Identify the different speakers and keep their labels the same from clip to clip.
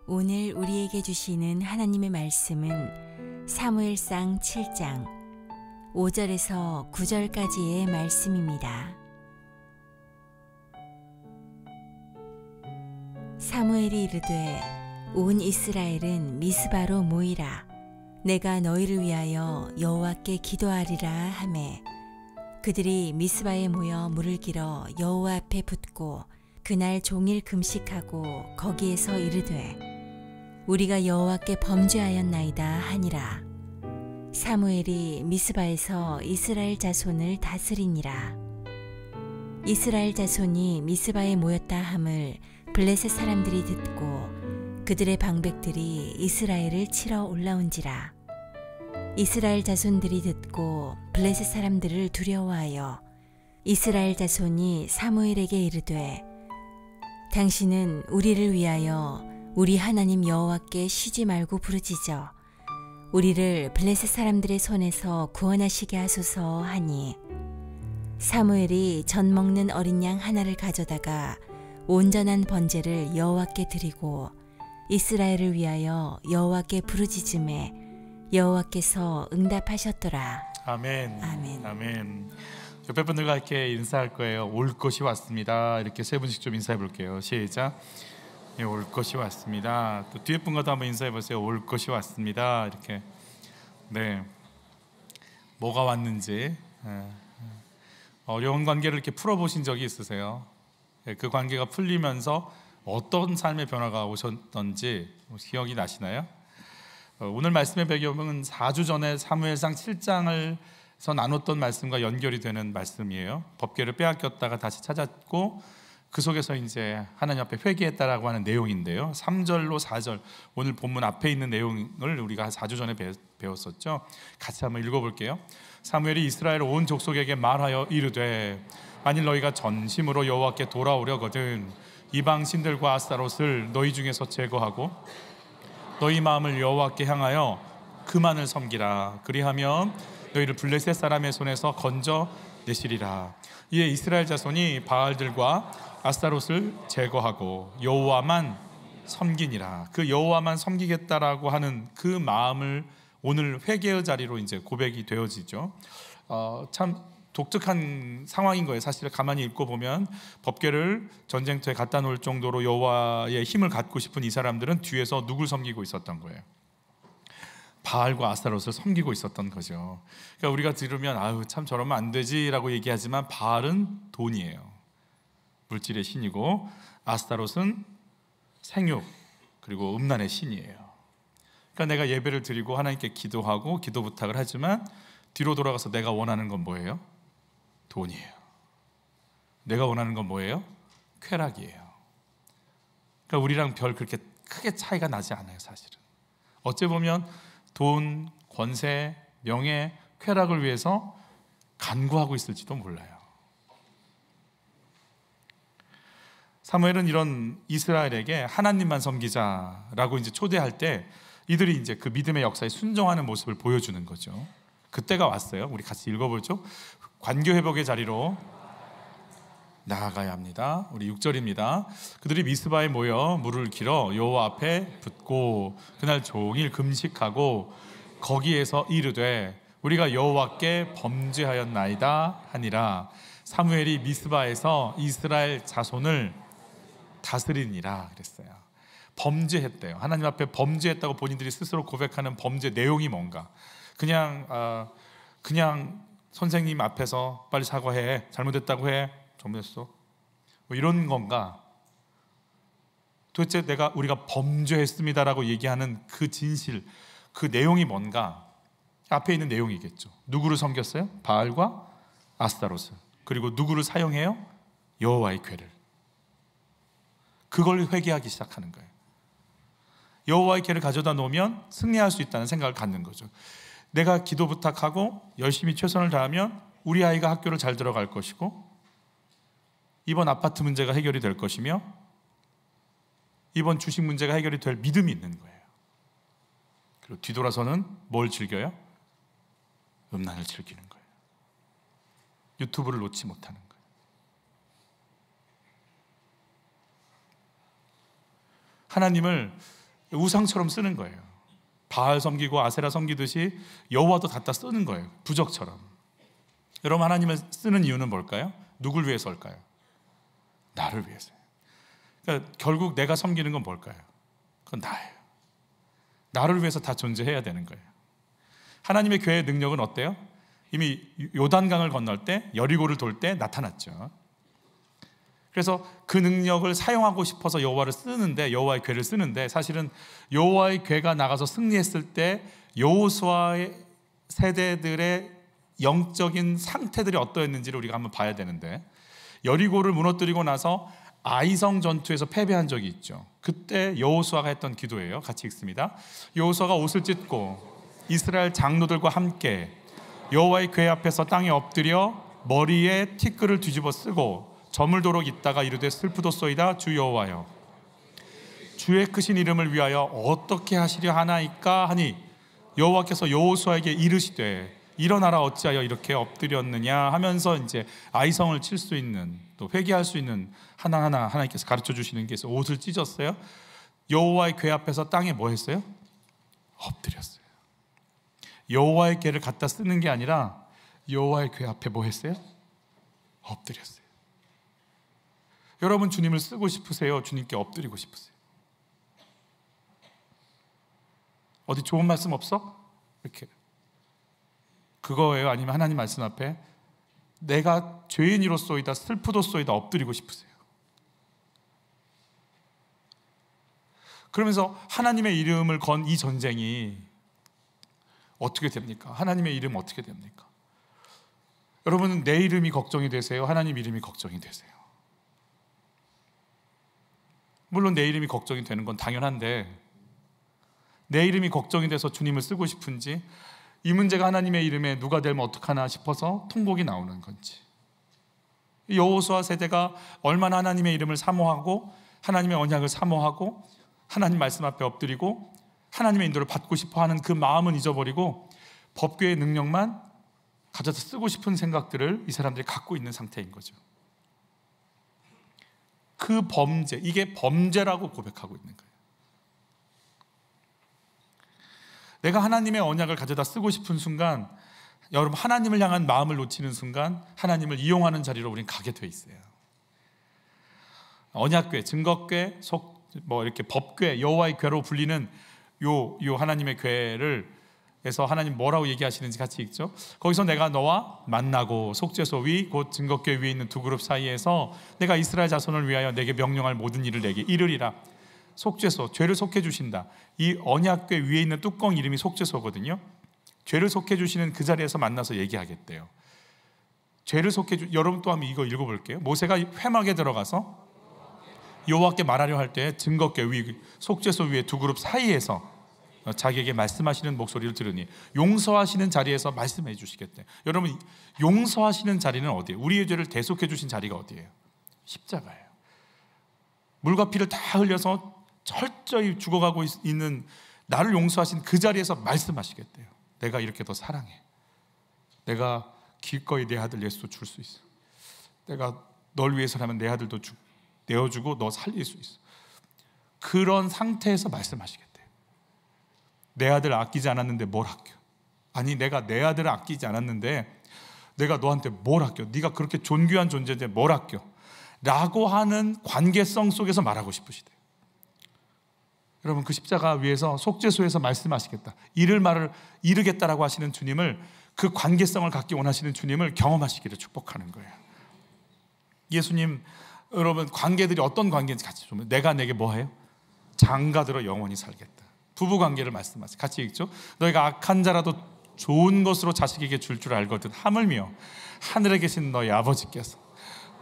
Speaker 1: 오늘 우리에게 주시는 하나님의 말씀은 사무엘상 7장 5절에서 9절까지의 말씀입니다. 사무엘이 이르되 온 이스라엘은 미스바로 모이라. 내가 너희를 위하여 여호와께 기도하리라 하매 그들이 미스바에 모여 물을 길어 여호와 앞에 붓고 그날 종일 금식하고 거기에서 이르되 우리가 여호와께 범죄하였나이다 하니라. 사무엘이 미스바에서 이스라엘 자손을 다스리니라. 이스라엘 자손이 미스바에 모였다 함을 블레셋 사람들이 듣고 그들의 방백들이 이스라엘을 치러 올라온지라. 이스라엘 자손들이 듣고 블레셋 사람들을 두려워하여 이스라엘 자손이 사무엘에게 이르되 당신은 우리를 위하여 우리 하나님 여호와께 쉬지 말고 부르짖어 우리를 블레셋 사람들의 손에서 구원하시게 하소서 하니 사무엘이 전 먹는 어린 양 하나를 가져다가 온전한 번제를 여호와께 드리고 이스라엘을 위하여 여호와께 부르짖음에 여호와께서 응답하셨더라.
Speaker 2: 아멘.
Speaker 1: 아멘.
Speaker 2: 아멘. 옆에 분들과 이렇게 인사할 거예요. 올 것이 왔습니다. 이렇게 세 분씩 좀 인사해 볼게요. 시작. 예, 올 것이 왔습니다. 또 뒤에 분과도 한번 인사해 보세요. 올 것이 왔습니다. 이렇게. 네. 뭐가 왔는지 어려운 관계를 이렇게 풀어보신 적이 있으세요? 그 관계가 풀리면서 어떤 삶의 변화가 오셨던지 기억이 나시나요? 오늘 말씀의 배경은 4주 전에 사무엘상 7장에서 나눴던 말씀과 연결이 되는 말씀이에요. 법궤를 빼앗겼다가 다시 찾았고 그 속에서 이제 하나님 앞에 회개했다라고 하는 내용인데요. 3절로 4절 오늘 본문 앞에 있는 내용을 우리가 4주 전에 배웠었죠. 같이 한번 읽어볼게요. 사무엘이 이스라엘 온 족속에게 말하여 이르되 만일 너희가 전심으로 여호와께 돌아오려거든 이방 신들과 아스타롯을 너희 중에서 제거하고 너희 마음을 여호와께 향하여 그만을 섬기라. 그리하면 너희를 블레셋 사람의 손에서 건져 내시리라. 이에 이스라엘 자손이 바알들과 아스타롯을 제거하고 여호와만 섬기니라. 그 여호와만 섬기겠다라고 하는 그 마음을 오늘 회개의 자리로 이제 고백이 되어지죠. 참 독특한 상황인 거예요. 사실 가만히 읽고 보면 법궤를 전쟁터에 갖다 놓을 정도로 여호와의 힘을 갖고 싶은 이 사람들은 뒤에서 누굴 섬기고 있었던 거예요? 바알과 아스타롯을 섬기고 있었던 거죠. 그러니까 우리가 들으면 아유 참 저러면 안 되지라고 얘기하지만 바알은 돈이에요. 물질의 신이고 아스타롯은 생육 그리고 음란의 신이에요. 그러니까 내가 예배를 드리고 하나님께 기도하고 기도 부탁을 하지만 뒤로 돌아가서 내가 원하는 건 뭐예요? 돈이에요. 내가 원하는 건 뭐예요? 쾌락이에요. 그러니까 우리랑 별 그렇게 크게 차이가 나지 않아요. 사실은 어찌 보면 돈, 권세, 명예, 쾌락을 위해서 간구하고 있을지도 몰라요. 사무엘은 이런 이스라엘에게 하나님만 섬기자라고 이제 초대할 때 이들이 이제 그 믿음의 역사에 순종하는 모습을 보여주는 거죠. 그때가 왔어요. 우리 같이 읽어보죠. 관계 회복의 자리로 나아가야 합니다. 우리 6절입니다. 그들이 미스바에 모여 물을 길어 여호와 앞에 붓고 그날 종일 금식하고 거기에서 이르되 우리가 여호와께 범죄하였나이다 하니라. 사무엘이 미스바에서 이스라엘 자손을 다스리니라 그랬어요. 범죄했대요. 하나님 앞에 범죄했다고 본인들이 스스로 고백하는 범죄 내용이 뭔가? 그냥 선생님 앞에서 빨리 사과해, 잘못했다고 해, 잘못했어, 뭐 이런 건가? 도대체 우리가 범죄했습니다라고 얘기하는 그 진실, 그 내용이 뭔가? 앞에 있는 내용이겠죠. 누구를 섬겼어요? 바알과 아스타롯을. 그리고 누구를 사용해요? 여호와의 궤를. 그걸 회개하기 시작하는 거예요. 여호와의 궤를 가져다 놓으면 승리할 수 있다는 생각을 갖는 거죠. 내가 기도 부탁하고 열심히 최선을 다하면 우리 아이가 학교를 잘 들어갈 것이고 이번 아파트 문제가 해결이 될 것이며 이번 주식 문제가 해결이 될 믿음이 있는 거예요. 그리고 뒤돌아서는 뭘 즐겨요? 음란을 즐기는 거예요. 유튜브를 놓지 못하는 거예요. 하나님을 우상처럼 쓰는 거예요. 바알 섬기고 아세라 섬기듯이 여호와도 갖다 쓰는 거예요. 부적처럼. 여러분, 하나님을 쓰는 이유는 뭘까요? 누굴 위해서일까요? 나를 위해서요. 그러니까 결국 내가 섬기는 건 뭘까요? 그건 나예요. 나를 위해서 다 존재해야 되는 거예요. 하나님의 교회의 능력은 어때요? 이미 요단강을 건널 때, 여리고를 돌 때 나타났죠. 그래서 그 능력을 사용하고 싶어서 여호와를 쓰는데, 여호와의 궤를 쓰는데, 사실은 여호와의 궤가 나가서 승리했을 때 여호수아의 세대들의 영적인 상태들이 어떠했는지를 우리가 한번 봐야 되는데, 여리고를 무너뜨리고 나서 아이성 전투에서 패배한 적이 있죠. 그때 여호수아가 했던 기도예요. 같이 읽습니다. 여호수아가 옷을 찢고 이스라엘 장로들과 함께 여호와의 궤 앞에서 땅에 엎드려 머리에 티끌을 뒤집어 쓰고 저물도록 있다가 이르되 슬프도소이다. 주 여호와여, 주의 크신 이름을 위하여 어떻게 하시려 하나이까 하니 여호와께서 여호수아에게 이르시되 일어나라, 어찌하여 이렇게 엎드렸느냐 하면서 이제 아이성을 칠 수 있는, 또 회개할 수 있는 하나하나 하나님께서 가르쳐 주시는 게 있어요. 옷을 찢었어요. 여호와의 궤 앞에서 땅에 뭐 했어요? 엎드렸어요. 여호와의 궤를 갖다 쓰는 게 아니라 여호와의 궤 앞에 뭐 했어요? 엎드렸어요. 여러분, 주님을 쓰고 싶으세요? 주님께 엎드리고 싶으세요? 어디 좋은 말씀 없어? 이렇게 그거예요? 아니면 하나님 말씀 앞에 내가 죄인이로소이다, 슬프도소이다 엎드리고 싶으세요? 그러면서 하나님의 이름을 건 이 전쟁이 어떻게 됩니까? 하나님의 이름 어떻게 됩니까? 여러분은 내 이름이 걱정이 되세요? 하나님 이름이 걱정이 되세요? 물론 내 이름이 걱정이 되는 건 당연한데, 내 이름이 걱정이 돼서 주님을 쓰고 싶은지, 이 문제가 하나님의 이름에 누가 되면 어떡하나 싶어서 통곡이 나오는 건지, 여호수아 세대가 얼마나 하나님의 이름을 사모하고 하나님의 언약을 사모하고 하나님 말씀 앞에 엎드리고 하나님의 인도를 받고 싶어 하는 그 마음은 잊어버리고 법궤의 능력만 가져다 쓰고 싶은 생각들을 이 사람들이 갖고 있는 상태인 거죠. 그 범죄, 이게 범죄라고 고백하고 있는 거예요. 내가 하나님의 언약을 가져다 쓰고 싶은 순간, 여러분, 하나님을 향한 마음을 놓치는 순간 하나님을 이용하는 자리로 우리는 가게 돼 있어요. 언약궤, 증거궤, 이렇게 법궤, 여호와의 궤로 불리는 요 하나님의 궤를 해서 하나님 뭐라고 얘기하시는지 같이 읽죠. 거기서 내가 너와 만나고 속죄소 위 곧 증거궤 위에 있는 두 그룹 사이에서 내가 이스라엘 자손을 위하여 내게 명령할 모든 일을 내게 이르리라. 속죄소, 죄를 속해 주신다. 이 언약궤 위에 있는 뚜껑 이름이 속죄소거든요. 죄를 속해 주시는 그 자리에서 만나서 얘기하겠대요. 죄를 속해 여러분 또 한번 이거 읽어볼게요. 모세가 회막에 들어가서 여호와께 말하려 할 때 증거궤 위, 속죄소 위에 두 그룹 사이에서 자기에게 말씀하시는 목소리를 들으니 용서하시는 자리에서 말씀해 주시겠대. 여러분, 용서하시는 자리는 어디예요? 우리의 죄를 대속해 주신 자리가 어디예요? 십자가예요. 물과 피를 다 흘려서 철저히 죽어가고 있는 나를 용서하신 그 자리에서 말씀하시겠대요. 내가 이렇게 더 사랑해. 내가 기꺼이 내 아들 예수도 줄 수 있어. 내가 널 위해서라면 내 아들도 내어주고 너 살릴 수 있어. 그런 상태에서 말씀하시겠대요. 내 아들 아끼지 않았는데 뭘 아껴? 아니, 내가 내 아들을 아끼지 않았는데 내가 너한테 뭘 아껴? 네가 그렇게 존귀한 존재인데 뭘 아껴? 라고 하는 관계성 속에서 말하고 싶으시대요. 여러분, 그 십자가 위에서 속죄소에서 말씀하시겠다, 이르겠다라고 하시는 주님을, 그 관계성을 갖기 원하시는 주님을 경험하시기를 축복하는 거예요. 예수님, 여러분, 관계들이 어떤 관계인지 같이 좀, 내가 내게 뭐해요? 장가들어 영원히 살겠다. 부부관계를 말씀하세요. 같이 읽죠. 너희가 악한 자라도 좋은 것으로 자식에게 줄 알거든 하물며 하늘에 계신 너희 아버지께서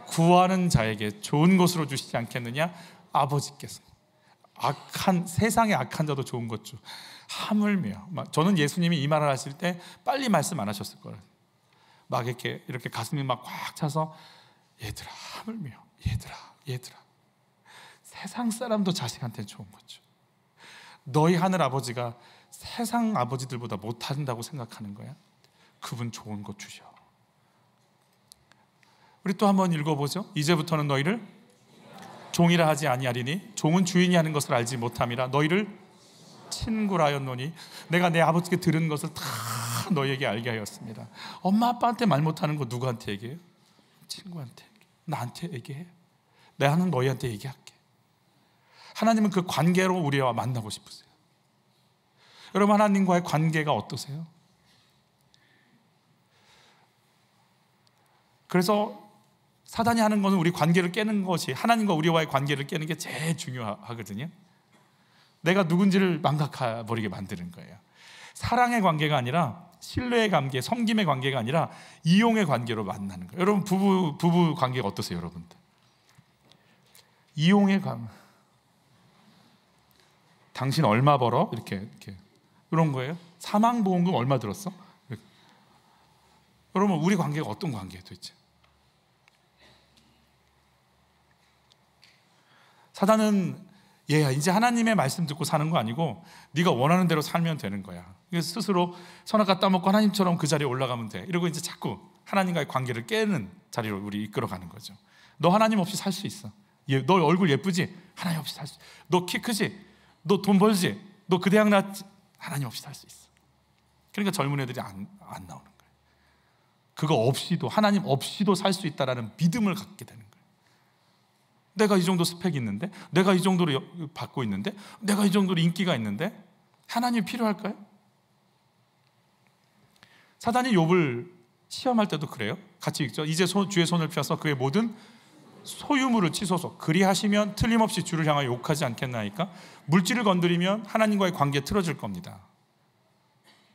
Speaker 2: 구하는 자에게 좋은 것으로 주시지 않겠느냐? 아버지께서 세상에 악한 자도 좋은 것 주. 하물며. 저는 예수님이 이 말을 하실 때 빨리 말씀 안 하셨을 거예요. 막 이렇게 가슴이 막 꽉 차서, 얘들아, 하물며, 얘들아, 세상 사람도 자식한테는 좋은 것 주. 너희 하늘 아버지가 세상 아버지들보다 못한다고 생각하는 거야? 그분 좋은 것 주셔. 우리 또 한번 읽어보죠. 이제부터는 너희를 종이라 하지 아니하리니 종은 주인이 하는 것을 알지 못함이라. 너희를 친구라였노니 내가 내 아버지께 들은 것을 다 너에게 알게 하였습니다. 엄마 아빠한테 말 못하는 거 누구한테 얘기해요? 친구한테. 나한테 얘기해. 나는 너희한테 얘기할게. 하나님은 그 관계로 우리와 만나고 싶으세요. 여러분, 하나님과의 관계가 어떠세요? 그래서 사단이 하는 것은 우리 관계를 깨는 것이, 하나님과 우리와의 관계를 깨는 게 제일 중요하거든요. 내가 누군지를 망각해버리게 만드는 거예요. 사랑의 관계가 아니라, 신뢰의 관계, 섬김의 관계가 아니라 이용의 관계로 만나는 거예요. 여러분, 부부 관계가 어떠세요, 여러분들? 이용의 관계. 당신 얼마 벌어? 이렇게 이런 거예요. 사망보험금 얼마 들었어? 이렇게. 여러분, 우리 관계가 어떤 관계예요, 도대체? 사단은 얘야, 이제 하나님의 말씀 듣고 사는 거 아니고 네가 원하는 대로 살면 되는 거야. 스스로 선악과 따먹고 하나님처럼 그 자리에 올라가면 돼. 이러고 이제 자꾸 하나님과의 관계를 깨는 자리로 우리 이끌어가는 거죠. 너 하나님 없이 살 수 있어. 너 얼굴 예쁘지? 하나님 없이 살 수 있어. 너 키 크지? 너 돈 벌지? 너 그 대학 나왔지? 하나님 없이 살 수 있어. 그러니까 젊은 애들이 안 나오는 거예요. 그거 없이도, 하나님 없이도 살 수 있다라는 믿음을 갖게 되는 거예요. 내가 이 정도 스펙이 있는데, 내가 이 정도로 받고 있는데, 내가 이 정도로 인기가 있는데 하나님이 필요할까요? 사단이 욥을 시험할 때도 그래요. 같이 읽죠. 이제 주의 손을 펴서 그의 모든 소유물을 치소서. 그리하시면 틀림없이 주를 향하여 욕하지 않겠나이까? 물질을 건드리면 하나님과의 관계 틀어질 겁니다.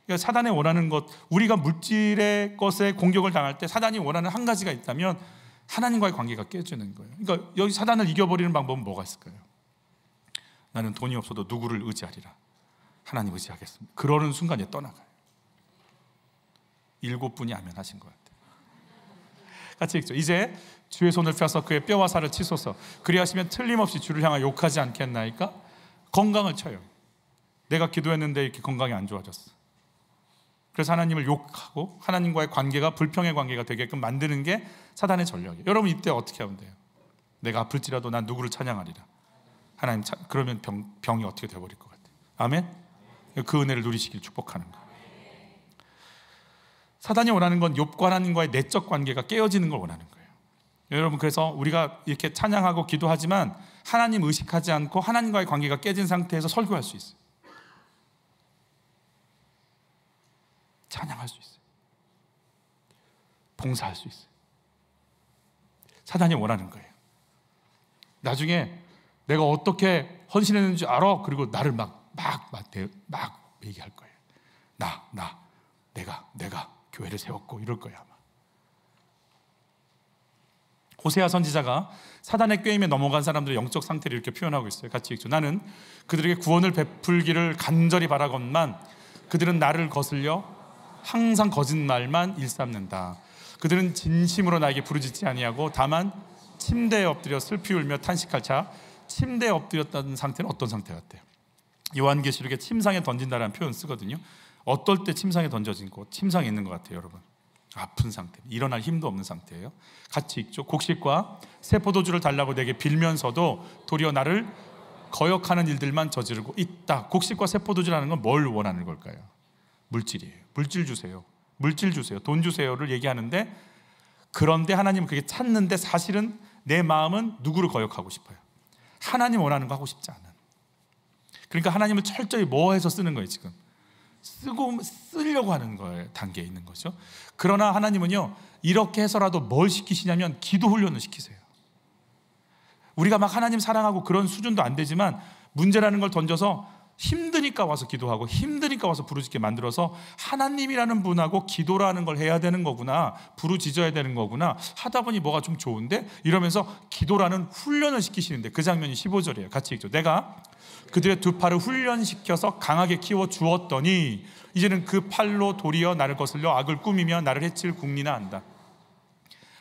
Speaker 2: 그러니까 사단이 원하는 것, 우리가 물질의 것에 공격을 당할 때 사단이 원하는 한 가지가 있다면 하나님과의 관계가 깨지는 거예요. 그러니까 여기 사단을 이겨버리는 방법은 뭐가 있을까요? 나는 돈이 없어도 누구를 의지하리라. 하나님 의지하겠습니다. 그러는 순간에 떠나가요. 7분이 아멘 하신 것 같아요. 같이 읽죠. 이제 주의 손을 펴서 그의 뼈와 살을 치소서. 그리하시면 틀림없이 주를 향하여 욕하지 않겠나이까? 건강을 쳐요. 내가 기도했는데 이렇게 건강이 안 좋아졌어. 그래서 하나님을 욕하고 하나님과의 관계가 불평의 관계가 되게끔 만드는 게 사단의 전략이에요. 여러분, 이때 어떻게 하면 돼요? 내가 아플지라도 난 누구를 찬양하리라. 하나님, 그러면 병이 어떻게 되어버릴 것 같아요? 아멘? 그 은혜를 누리시길 축복하는 거예요. 사단이 원하는 건 욥과 하나님과의 내적 관계가 깨어지는 걸 원하는 거예요. 여러분, 그래서 우리가 이렇게 찬양하고 기도하지만 하나님 의식하지 않고 하나님과의 관계가 깨진 상태에서 설교할 수 있어요. 찬양할 수 있어요. 봉사할 수 있어요. 사단이 원하는 거예요. 나중에 내가 어떻게 헌신했는지 알아? 그리고 나를 막 얘기할 거예요. 내가 교회를 세웠고 이럴 거야 아마. 호세아 선지자가 사단의 꾀임에 넘어간 사람들의 영적 상태를 이렇게 표현하고 있어요. 같이 읽죠. 나는 그들에게 구원을 베풀기를 간절히 바라건만 그들은 나를 거슬려 항상 거짓말만 일삼는다. 그들은 진심으로 나에게 부르짖지 아니하고 다만 침대에 엎드려 슬피 울며 탄식할 차. 침대에 엎드렸다는 상태는 어떤 상태 같아요? 요한계시록에 침상에 던진다라는 표현 쓰거든요. 어떨 때 침상에 던져지고 침상에 있는 것 같아요, 여러분? 아픈 상태, 일어날 힘도 없는 상태예요. 같이 읽죠. 곡식과 새 포도주를 달라고 내게 빌면서도 도리어 나를 거역하는 일들만 저지르고 있다. 곡식과 새 포도주라는 건 뭘 원하는 걸까요? 물질이에요. 물질 주세요. 물질 주세요. 돈 주세요를 얘기하는데, 그런데 하나님은 그게 찾는데 사실은 내 마음은 누구를 거역하고 싶어요? 하나님 원하는 거 하고 싶지 않은. 그러니까 하나님을 철저히 뭐해서 쓰는 거예요, 지금. 쓰려고 하는 거에 단계에 있는 거죠. 그러나 하나님은요, 이렇게 해서라도 뭘 시키시냐면 기도 훈련을 시키세요. 우리가 막 하나님 사랑하고 그런 수준도 안 되지만 문제라는 걸 던져서 힘드니까 와서 기도하고 힘드니까 와서 부르짖게 만들어서 하나님이라는 분하고 기도라는 걸 해야 되는 거구나, 부르짖어야 되는 거구나, 하다 보니 뭐가 좀 좋은데 이러면서 기도라는 훈련을 시키시는데, 그 장면이 15절이에요. 같이 읽죠. 내가 그들의 두 팔을 훈련시켜서 강하게 키워 주었더니 이제는 그 팔로 도리어 나를 거슬려 악을 꾸미며 나를 해칠 궁리나 한다.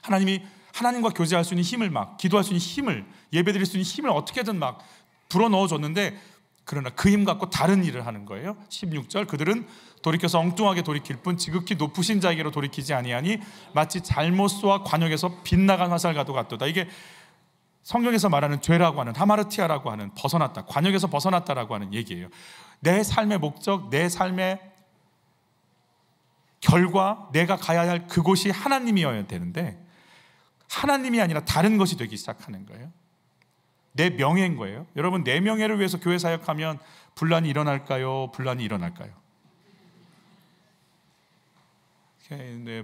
Speaker 2: 하나님이 하나님과 교제할 수 있는 힘을, 막 기도할 수 있는 힘을, 예배드릴 수 있는 힘을 어떻게든 막 불어넣어 줬는데, 그러나 그 힘 갖고 다른 일을 하는 거예요. 16절, 그들은 돌이켜서 엉뚱하게 돌이킬 뿐 지극히 높으신 자에게로 돌이키지 아니하니 마치 잘못 쏘아 관역에서 빗나간 화살과도 같도다. 이게 성경에서 말하는 죄라고 하는, 하마르티아라고 하는, 벗어났다, 관역에서 벗어났다라고 하는 얘기예요. 내 삶의 목적, 내 삶의 결과, 내가 가야 할 그곳이 하나님이어야 되는데 하나님이 아니라 다른 것이 되기 시작하는 거예요. 내 명예인 거예요. 여러분, 내 명예를 위해서 교회 사역하면 분란이 일어날까요? 분란이 일어날까요?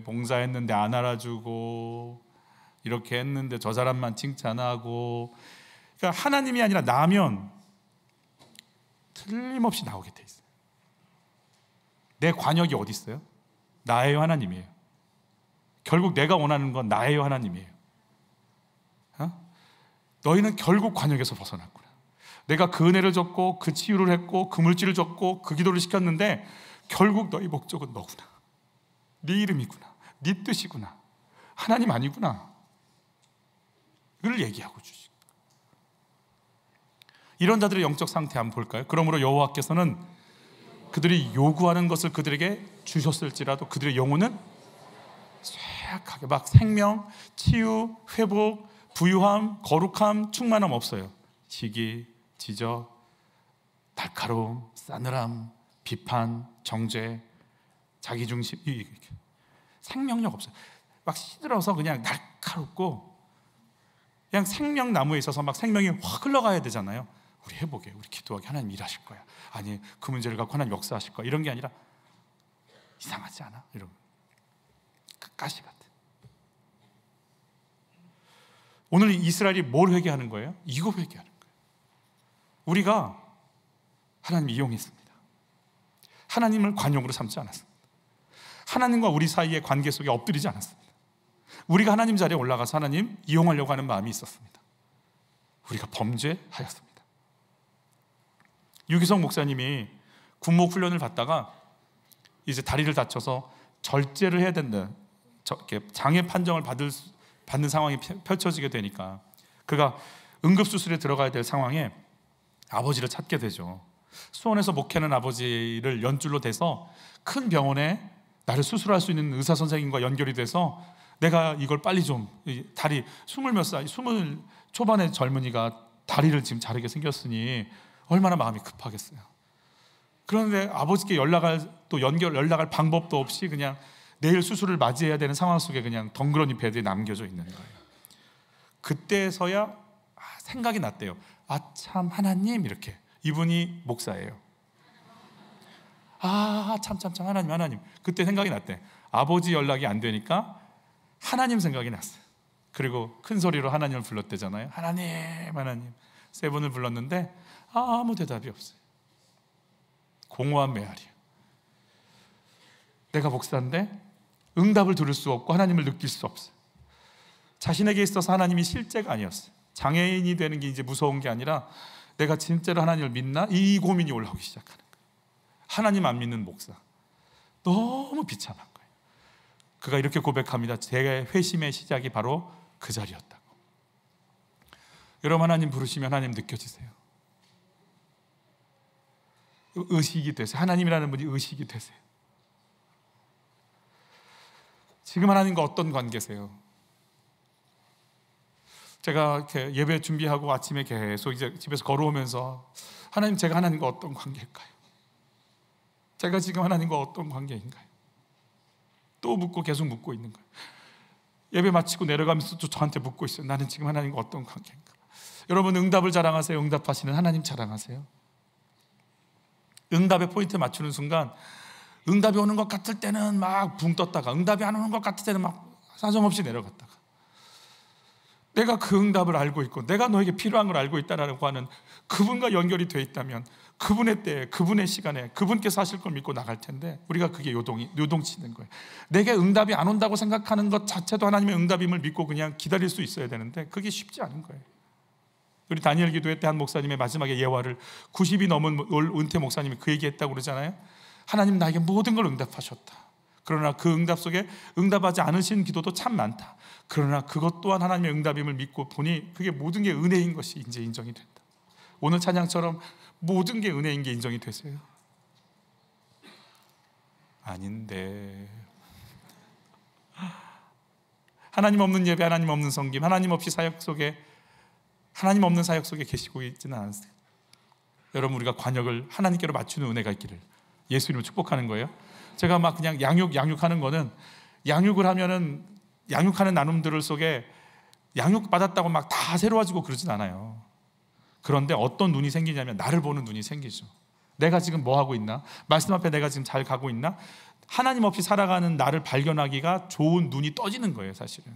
Speaker 2: 봉사했는데 안 알아주고, 이렇게 했는데 저 사람만 칭찬하고, 그러니까 하나님이 아니라 나면 틀림없이 나오게 돼 있어요. 내 관역이 어디 있어요? 나예요, 하나님이에요. 결국 내가 원하는 건 나예요, 하나님이에요. 너희는 결국 관역에서 벗어났구나. 내가 그 은혜를 줬고 그 치유를 했고 그 물질을 줬고 그 기도를 시켰는데 결국 너희 목적은 너구나. 네 이름이구나. 네 뜻이구나. 하나님 아니구나. 이걸 얘기하고 주시고, 이런 자들의 영적 상태 한번 볼까요? 그러므로 여호와께서는 그들이 요구하는 것을 그들에게 주셨을지라도 그들의 영혼은 쇠약하게, 막 생명, 치유, 회복, 부유함, 거룩함, 충만함 없어요. 시기, 지적, 날카로움, 싸늘함, 비판, 정죄, 자기중심, 생명력 없어요. 막 시들어서 그냥 날카롭고, 그냥 생명나무에 있어서 막 생명이 확 흘러가야 되잖아요. 우리 회복에, 우리 기도하게, 하나님 일하실 거야. 아니, 그 문제를 갖고 하나님 역사하실 거야. 이런 게 아니라 이상하지 않아? 이런 가시 같아. 오늘 이스라엘이 뭘 회개하는 거예요? 이거 회개하는 거예요. 우리가 하나님 이용했습니다. 하나님을 관용으로 삼지 않았습니다. 하나님과 우리 사이의 관계 속에 엎드리지 않았습니다. 우리가 하나님 자리에 올라가서 하나님 이용하려고 하는 마음이 있었습니다. 우리가 범죄하였습니다. 유기성 목사님이 군목 훈련을 받다가 이제 다리를 다쳐서 절제를 해야 된다, 장애 판정을 받는 상황이 펼쳐지게 되니까 그가 응급수술에 들어가야 될 상황에 아버지를 찾게 되죠. 수원에서 목회하는 아버지를 연줄로 대서 큰 병원에 나를 수술할 수 있는 의사 선생님과 연결이 돼서 내가 이걸 빨리 좀, 다리 20몇 살, 20 초반의 젊은이가 다리를 지금 자르게 생겼으니 얼마나 마음이 급하겠어요. 그런데 아버지께 연락할 방법도 없이 그냥 내일 수술을 맞이해야 되는 상황 속에 그냥 덩그러니 베드에 남겨져 있는 거예요. 그때서야 생각이 났대요. 참, 하나님, 이렇게. 이분이 목사예요. 참 하나님. 그때 생각이 났대. 아버지 연락이 안 되니까 하나님 생각이 났어요. 그리고 큰 소리로 하나님을 불렀대잖아요. 하나님. 3번을 불렀는데 아무 대답이 없어요. 공허한 메아리요. 내가 목사인데 응답을 들을 수 없고 하나님을 느낄 수 없어요. 자신에게 있어서 하나님이 실제가 아니었어요. 장애인이 되는 게 이제 무서운 게 아니라 내가 진짜로 하나님을 믿나? 이 고민이 올라오기 시작하는 거예요. 하나님 안 믿는 목사, 너무 비참한 거예요. 그가 이렇게 고백합니다. 제 회심의 시작이 바로 그 자리였다고. 여러분, 하나님 부르시면 하나님 느껴지세요. 의식이 되세요. 하나님이라는 분이 의식이 되세요. 지금 하나님과 어떤 관계세요? 제가 이렇게 예배 준비하고 아침에 계속 이제 집에서 걸어오면서 하나님, 제가 하나님과 어떤 관계일까요? 제가 지금 하나님과 어떤 관계인가요? 또 묻고 계속 묻고 있는 거예요. 예배 마치고 내려가면서 또 저한테 묻고 있어요. 나는 지금 하나님과 어떤 관계인가? 여러분, 응답을 자랑하세요? 응답하시는 하나님 자랑하세요? 응답의 포인트 맞추는 순간 응답이 오는 것 같을 때는 막 붕 떴다가 응답이 안 오는 것 같을 때는 막 사정없이 내려갔다가, 내가 그 응답을 알고 있고 내가 너에게 필요한 걸 알고 있다라고 하는 그분과 연결이 되어 있다면 그분의 때에, 그분의 시간에 그분께서 하실 걸 믿고 나갈 텐데 우리가 그게 요동치는 거예요. 내게 응답이 안 온다고 생각하는 것 자체도 하나님의 응답임을 믿고 그냥 기다릴 수 있어야 되는데 그게 쉽지 않은 거예요. 우리 다니엘 기도회 때 한 목사님의 마지막에 예화를 90이 넘은 은퇴 목사님이 그 얘기했다고 그러잖아요. 하나님 나에게 모든 걸 응답하셨다. 그러나 그 응답 속에 응답하지 않으신 기도도 참 많다. 그러나 그것 또한 하나님의 응답임을 믿고 보니 그게 모든 게 은혜인 것이 이제 인정이 된다. 오늘 찬양처럼 모든 게 은혜인 게 인정이 되세요? 아닌데. 하나님 없는 예배, 하나님 없는 섬김, 하나님 없는 사역 속에 계시고 있지는 않으세요. 여러분, 우리가 관역을 하나님께로 맞추는 은혜가 있기를 예수님을 축복하는 거예요. 제가 막 그냥 양육하는 거는, 양육을 하면은 양육하는 나눔들 속에 양육받았다고 막 다 새로워지고 그러진 않아요. 그런데 어떤 눈이 생기냐면 나를 보는 눈이 생기죠. 내가 지금 뭐 하고 있나? 말씀 앞에 내가 지금 잘 가고 있나? 하나님 없이 살아가는 나를 발견하기가 좋은 눈이 떠지는 거예요, 사실은.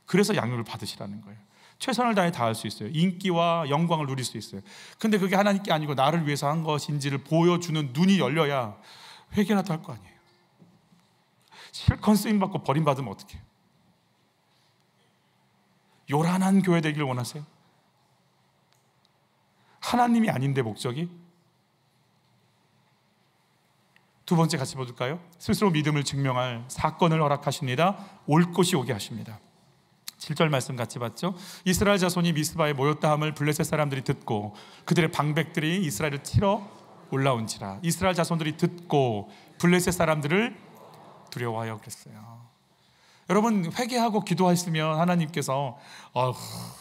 Speaker 2: 그래서 양육을 받으시라는 거예요. 최선을 다해 다 할 수 있어요. 인기와 영광을 누릴 수 있어요. 근데 그게 하나님께 아니고 나를 위해서 한 것인지를 보여주는 눈이 열려야 회개라도 할 거 아니에요. 실컷 쓰임받고 버림받으면 어떡해요? 요란한 교회 되길 원하세요? 하나님이 아닌데 목적이? 두 번째 같이 볼까요? 스스로 믿음을 증명할 사건을 허락하십니다. 올 것이 오게 하십니다. 7절 말씀 같이 봤죠? 이스라엘 자손이 미스바에 모였다 함을 블레셋 사람들이 듣고 그들의 방백들이 이스라엘을 치러 올라온지라. 이스라엘 자손들이 듣고 블레셋 사람들을 두려워하여 그랬어요. 여러분, 회개하고 기도하시면 하나님께서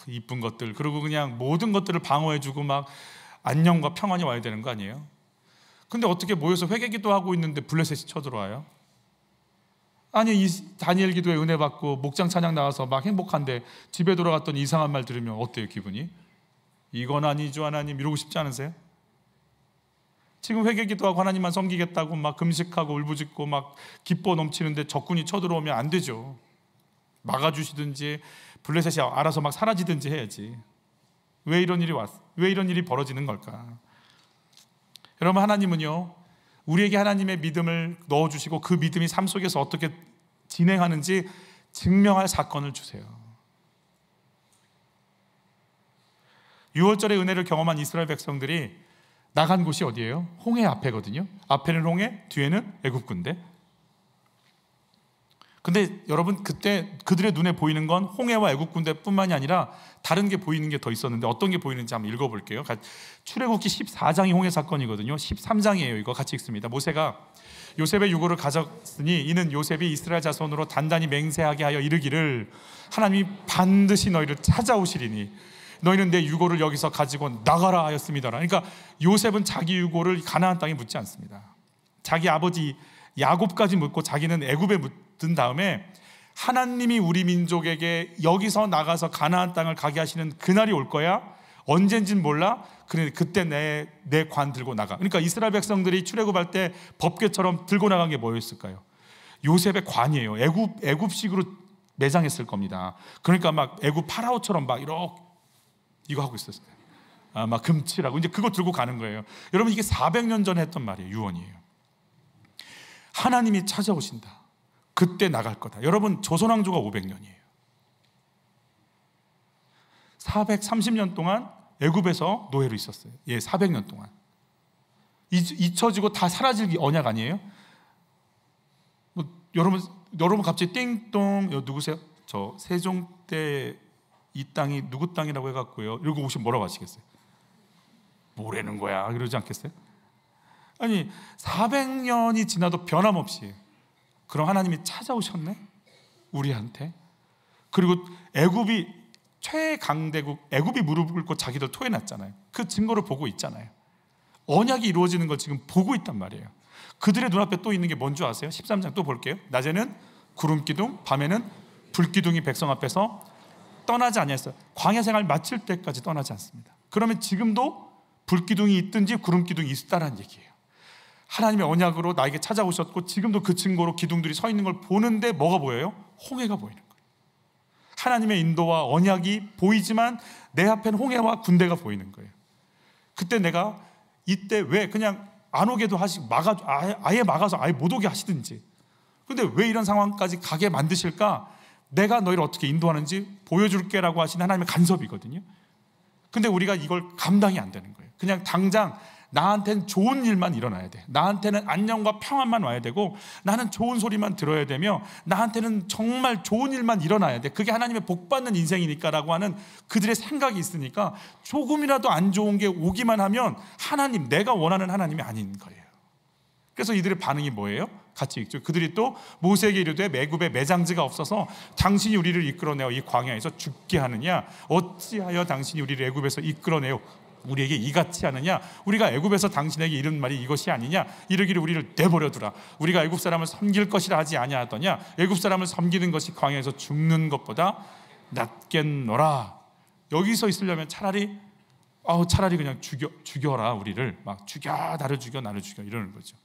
Speaker 2: 이쁜 것들, 그리고 그냥 모든 것들을 방어해주고 막 안녕과 평안이 와야 되는 거 아니에요? 근데 어떻게 모여서 회개 기도하고 있는데 블레셋이 쳐들어와요? 아니, 이 다니엘 기도에 은혜 받고 목장 찬양 나와서 막 행복한데 집에 돌아갔더니 이상한 말 들으면 어때요, 기분이? 이건 아니죠, 하나님, 이러고 싶지 않으세요? 지금 회개 기도하고 하나님만 섬기겠다고 막 금식하고 울부짖고 막 기뻐 넘치는데 적군이 쳐들어오면 안 되죠. 막아주시든지 블레셋이 알아서 막 사라지든지 해야지. 왜 이런 일이 벌어지는 걸까? 여러분, 하나님은요, 우리에게 하나님의 믿음을 넣어주시고 그 믿음이 삶 속에서 어떻게 진행하는지 증명할 사건을 주세요. 6월절의 은혜를 경험한 이스라엘 백성들이 나간 곳이 어디예요? 홍해 앞에거든요. 앞에는 홍해, 뒤에는 애굽군대. 근데 여러분, 그때 그들의 눈에 보이는 건 홍해와 애굽군대뿐만이 아니라 다른 게 보이는 게 더 있었는데 어떤 게 보이는지 한번 읽어볼게요. 출애굽기 14장이 홍해 사건이거든요. 13장이에요. 이거 같이 읽습니다. 모세가 요셉의 유고를 가졌으니 이는 요셉이 이스라엘 자손으로 단단히 맹세하게 하여 이르기를 하나님이 반드시 너희를 찾아오시리니 너희는 내 유고를 여기서 가지고 나가라 하였습니다. 그러니까 요셉은 자기 유고를 가나안 땅에 묻지 않습니다. 자기 아버지 야곱까지 묻고 자기는 애굽에 묻은 다음에 하나님이 우리 민족에게 여기서 나가서 가나안 땅을 가게 하시는 그날이 올 거야. 언젠진 몰라. 그래, 그때 내 관 들고 나가. 그러니까 이스라엘 백성들이 출애굽할 때 법궤처럼 들고 나간 게 뭐였을까요? 요셉의 관이에요. 애굽식으로 매장했을 겁니다. 그러니까 막 애굽 파라오처럼 막 이렇게 이거 하고 있었어요. 막 금칠하고 이제 그거 들고 가는 거예요. 여러분, 이게 400년 전에 했던 말이에요. 유언이에요. 하나님이 찾아오신다. 그때 나갈 거다. 여러분, 조선왕조가 500년이에요. 430년 동안 애굽에서 노예로 있었어요. 400년 동안. 잊혀지고 다 사라질 언약 아니에요? 여러분 갑자기 띵동, 누구세요? 저 세종 때 이 땅이 누구 땅이라고 해갖고요. 이러고 오시면 뭐라고 하시겠어요? 뭐라는 거야? 이러지 않겠어요? 아니, 400년이 지나도 변함없이 그럼 하나님이 찾아오셨네? 우리한테. 그리고 애굽이 최강대국, 애굽이 무릎 꿇고 자기들 토해놨잖아요. 그 증거를 보고 있잖아요. 언약이 이루어지는 걸 지금 보고 있단 말이에요. 그들의 눈앞에 또 있는 게 뭔지 아세요? 13장 또 볼게요. 낮에는 구름기둥, 밤에는 불기둥이 백성 앞에서 떠나지 아니했어요. 광야 생활 마칠 때까지 떠나지 않습니다. 그러면 지금도 불기둥이 있든지 구름기둥이 있다라는 얘기예요. 하나님의 언약으로 나에게 찾아오셨고 지금도 그 증거로 기둥들이 서 있는 걸 보는데 뭐가 보여요? 홍해가 보이는 거예요. 하나님의 인도와 언약이 보이지만 내 앞에는 홍해와 군대가 보이는 거예요. 그때 내가 이때 왜 그냥 안 오게도 아예 막아서 아예 못 오게 하시든지. 근데 왜 이런 상황까지 가게 만드실까? 내가 너희를 어떻게 인도하는지 보여줄게라고 하신 하나님의 간섭이거든요. 근데 우리가 이걸 감당이 안 되는 거예요. 그냥 당장 나한테는 좋은 일만 일어나야 돼. 나한테는 안녕과 평안만 와야 되고 나는 좋은 소리만 들어야 되며 나한테는 정말 좋은 일만 일어나야 돼. 그게 하나님의 복받는 인생이니까 라고 하는 그들의 생각이 있으니까 조금이라도 안 좋은 게 오기만 하면 하나님, 내가 원하는 하나님이 아닌 거예요. 그래서 이들의 반응이 뭐예요? 같이 읽죠. 그들이 또 모세에게 이르되 애굽에 매장지가 없어서 당신이 우리를 이끌어내어 이 광야에서 죽게 하느냐? 어찌하여 당신이 우리를 애굽에서 이끌어내어 우리에게 이같지 않으냐? 우리가 애굽에서 당신에게 이른 말이 이것이 아니냐? 이르기를 우리를 내버려 두라. 우리가 애굽 사람을 섬길 것이라 하지 아니하더냐? 애굽 사람을 섬기는 것이 광야에서 죽는 것보다 낫겠노라. 여기서 있으려면 차라리 그냥 죽여라. 우리를 막 죽여, 나를 죽여, 나를 죽여 이러는 거죠.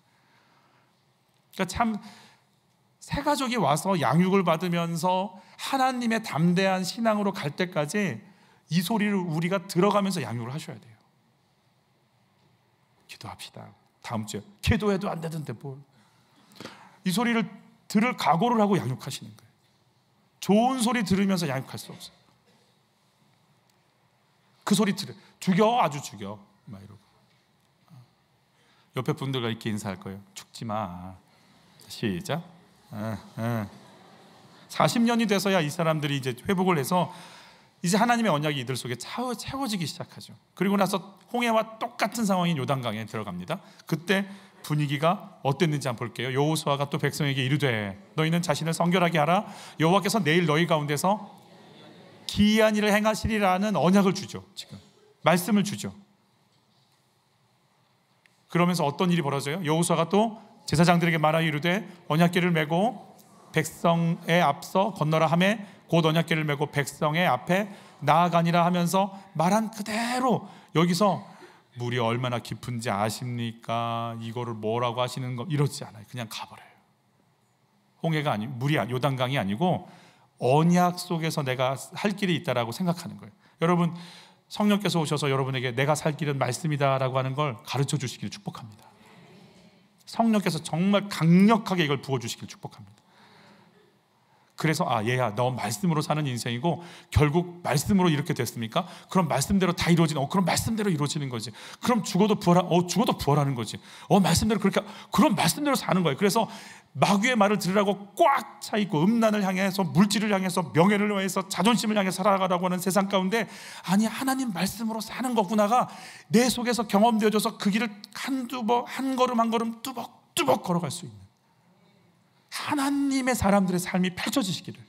Speaker 2: 그러니까 참 새 가족이 와서 양육을 받으면서 하나님의 담대한 신앙으로 갈 때까지 이 소리를 우리가 들어가면서 양육을 하셔야 돼요. 기도합시다. 다음 주에 기도해도 안 되던데 뭘. 이 소리를 들을 각오를 하고 양육하시는 거예요. 좋은 소리 들으면서 양육할 수 없어요. 그 소리 죽여, 아주 죽여 막 이러고. 옆에 분들과 이렇게 인사할 거예요. 죽지 마. 시작. 40년이 돼서야 이 사람들이 이제 회복을 해서 이제 하나님의 언약이 이들 속에 채워지기 시작하죠. 그리고 나서 홍해와 똑같은 상황인 요단강에 들어갑니다. 그때 분위기가 어땠는지 한번 볼게요. 여호수아가 또 백성에게 이르되 너희는 자신을 성결하게 하라. 여호와께서 내일 너희 가운데서 기이한 일을 행하시리라는 언약을 주죠. 지금 말씀을 주죠. 그러면서 어떤 일이 벌어져요? 여호수아가 또 제사장들에게 말하여 이르되 언약궤를 메고 백성의 앞서 건너라 하매 곧 언약궤를 메고 백성의 앞에 나아가니라 하면서 말한 그대로 여기서 물이 얼마나 깊은지 아십니까? 이거를 뭐라고 하시는 거 이러지 않아요. 그냥 가버려요. 홍해가 아니고 물이 요단강이 아니고 언약 속에서 내가 할 길이 있다라고 생각하는 거예요. 여러분 성령께서 오셔서 여러분에게 내가 살 길은 말씀이다라고 하는 걸 가르쳐 주시기를 축복합니다. 성령께서 정말 강력하게 이걸 부어주시길 축복합니다. 그래서 얘야 너 말씀으로 사는 인생이고 결국 말씀으로 이렇게 됐습니까? 그럼 말씀대로 다 이루어지는 그럼 말씀대로 이루어지는 거지. 그럼 죽어도 부활하는 거지. 말씀대로 그럼 말씀대로 사는 거예요. 그래서 마귀의 말을 들으라고 꽉 차 있고 음란을 향해서 물질을 향해서 명예를 향해서 자존심을 향해 살아가라고 하는 세상 가운데 아니 하나님 말씀으로 사는 거구나가 내 속에서 경험되어져서 그 길을 한 걸음 한 걸음 뚜벅뚜벅 걸어갈 수 있는 하나님의 사람들의 삶이 펼쳐지시기를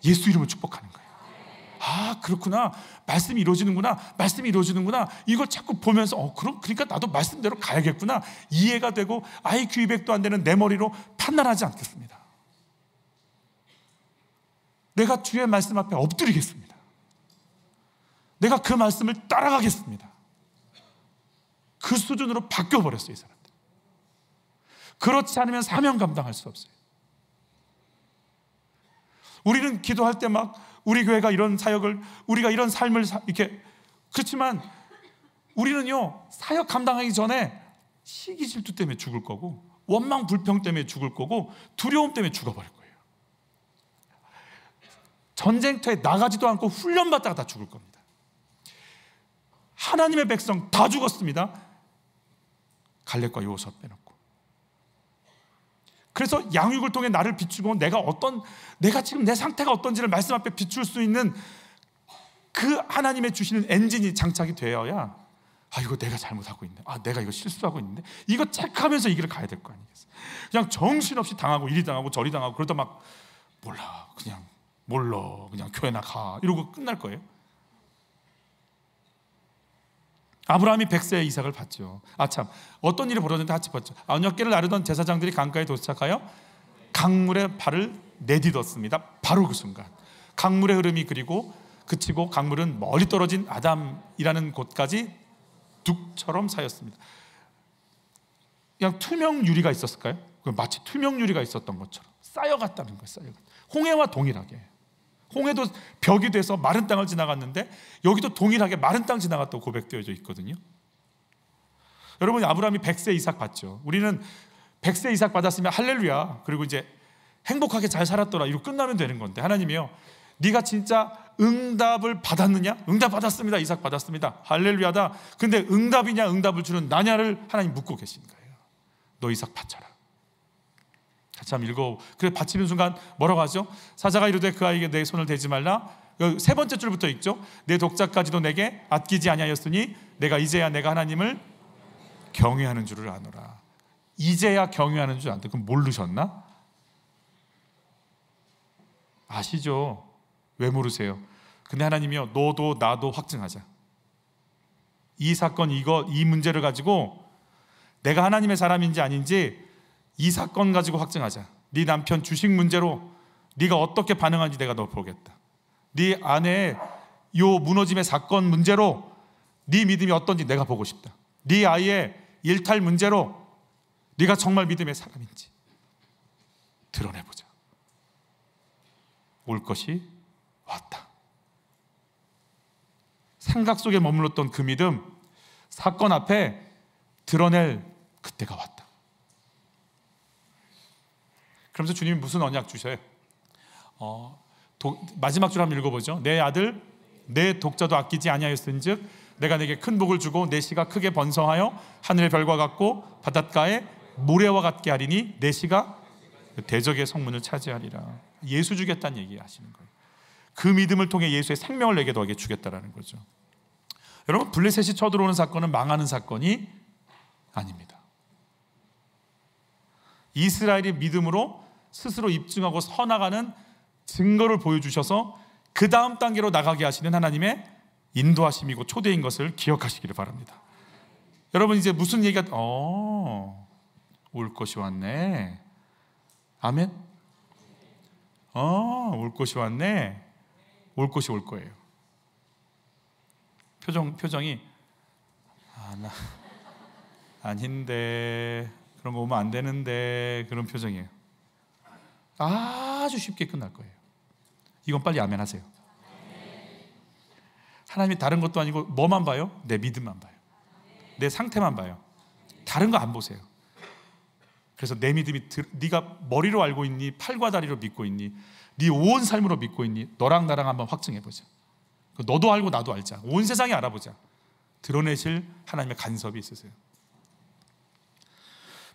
Speaker 2: 예수 이름으로 축복하는 거예요. 그렇구나. 말씀이 이루어지는구나. 이걸 자꾸 보면서 그러니까 나도 말씀대로 가야겠구나. 이해가 되고 IQ 200도 안 되는 내 머리로 판단하지 않겠습니다. 내가 주의 말씀 앞에 엎드리겠습니다. 내가 그 말씀을 따라가겠습니다. 그 수준으로 바뀌어버렸어요, 이 사람들. 그렇지 않으면 사명 감당할 수 없어요. 우리는 기도할 때 막 우리 교회가 이런 사역을 우리가 이런 삶을 이렇게 그렇지만 우리는요 사역 감당하기 전에 시기 질투 때문에 죽을 거고 원망 불평 때문에 죽을 거고 두려움 때문에 죽어버릴 거예요. 전쟁터에 나가지도 않고 훈련받다가 다 죽을 겁니다. 하나님의 백성 다 죽었습니다. 갈렙과 여호수아 빼놓고. 그래서 양육을 통해 나를 비추고 내가 지금 내 상태가 어떤지를 말씀 앞에 비출 수 있는 그 하나님의 주시는 엔진이 장착이 되어야 이거 내가 잘못하고 있네. 내가 이거 실수하고 있는데 이거 체크하면서 이 길을 가야 될 거 아니겠어요. 그냥 정신없이 당하고 이리 당하고 저리 당하고 그러다 막 그냥 교회나 가 이러고 끝날 거예요. 아브라함이 100세에 이삭을 받죠. 어떤 일이 벌어졌는데 같이 봤죠. 언약궤를 나르던 제사장들이 강가에 도착하여 강물에 발을 내딛었습니다. 바로 그 순간 강물의 흐름이 그치고 강물은 멀리 떨어진 아담이라는 곳까지 둑처럼 쌓였습니다. 그냥 투명 유리가 있었을까요? 마치 투명 유리가 있었던 것처럼 쌓여갔다는 거예요. 홍해와 동일하게. 홍해도 벽이 돼서 마른 땅을 지나갔는데 여기도 동일하게 마른 땅 지나갔다고 고백되어져 있거든요. 여러분 아브라함이 100세 이삭 받죠. 우리는 100세 이삭 받았으면 할렐루야 그리고 이제 행복하게 잘 살았더라 이러고 끝나면 되는 건데 하나님이요 네가 진짜 응답을 받았느냐? 응답 받았습니다. 이삭 받았습니다. 할렐루야다. 근데 응답이냐 응답을 주는 나냐를 하나님 묻고 계신 거예요. 너 이삭 바쳐라. 같이 한번 읽어. 그래 바치는 순간 뭐라고 하죠? 사자가 이르되 그 아이에게 내 손을 대지 말라. 세 번째 줄부터 읽죠. 내 독자까지도 내게 아끼지 아니하였으니 내가 이제야 내가 하나님을 경외하는 줄을 아노라. 이제야 경외하는 줄 안다. 그럼 모르셨나? 아시죠? 왜 모르세요? 근데 하나님이요 너도 나도 확증하자. 이 사건, 이 문제를 가지고 내가 하나님의 사람인지 아닌지 이 사건 가지고 확증하자. 네 남편 주식 문제로 네가 어떻게 반응하는지 내가 너 보겠다. 네 아내의 요 무너짐의 사건 문제로 네 믿음이 어떤지 내가 보고 싶다. 네 아이의 일탈 문제로 네가 정말 믿음의 사람인지 드러내보자. 올 것이 왔다. 생각 속에 머물렀던 그 믿음, 사건 앞에 드러낼 그때가 왔다. 그러면서 주님이 무슨 언약 주셔요? 마지막 줄 한번 읽어보죠. 내 아들 내 독자도 아끼지 아니하였은즉 내가 내게 큰 복을 주고 내 씨가 크게 번성하여 하늘의 별과 같고 바닷가의 모래와 같게 하리니 내 씨가 대적의 성문을 차지하리라. 예수 주겠다는 얘기 하시는 거예요. 그 믿음을 통해 예수의 생명을 내게 너에게 주겠다라는 거죠. 여러분, 블레셋이 쳐들어오는 사건은 망하는 사건이 아닙니다. 이스라엘이 믿음으로 스스로 입증하고 서나가는 증거를 보여주셔서 그 다음 단계로 나가게 하시는 하나님의 인도하심이고 초대인 것을 기억하시기를 바랍니다. 여러분, 이제 무슨 얘기가 올 것이 왔네. 아멘. 올 것이 왔네. 올 것이 올 거예요. 표정이 나 아닌데, 그런 거 오면 안 되는데, 그런 표정이에요. 아주 쉽게 끝날 거예요. 이건 빨리 아멘 하세요. 하나님이 다른 것도 아니고 뭐만 봐요? 내 믿음만 봐요. 내 상태만 봐요. 다른 거 안 보세요. 그래서 내 믿음이 네가 머리로 알고 있니? 팔과 다리로 믿고 있니? 네 온 삶으로 믿고 있니? 너랑 나랑 한번 확증해보자. 너도 알고 나도 알자. 온 세상이 알아보자. 드러내실 하나님의 간섭이 있으세요.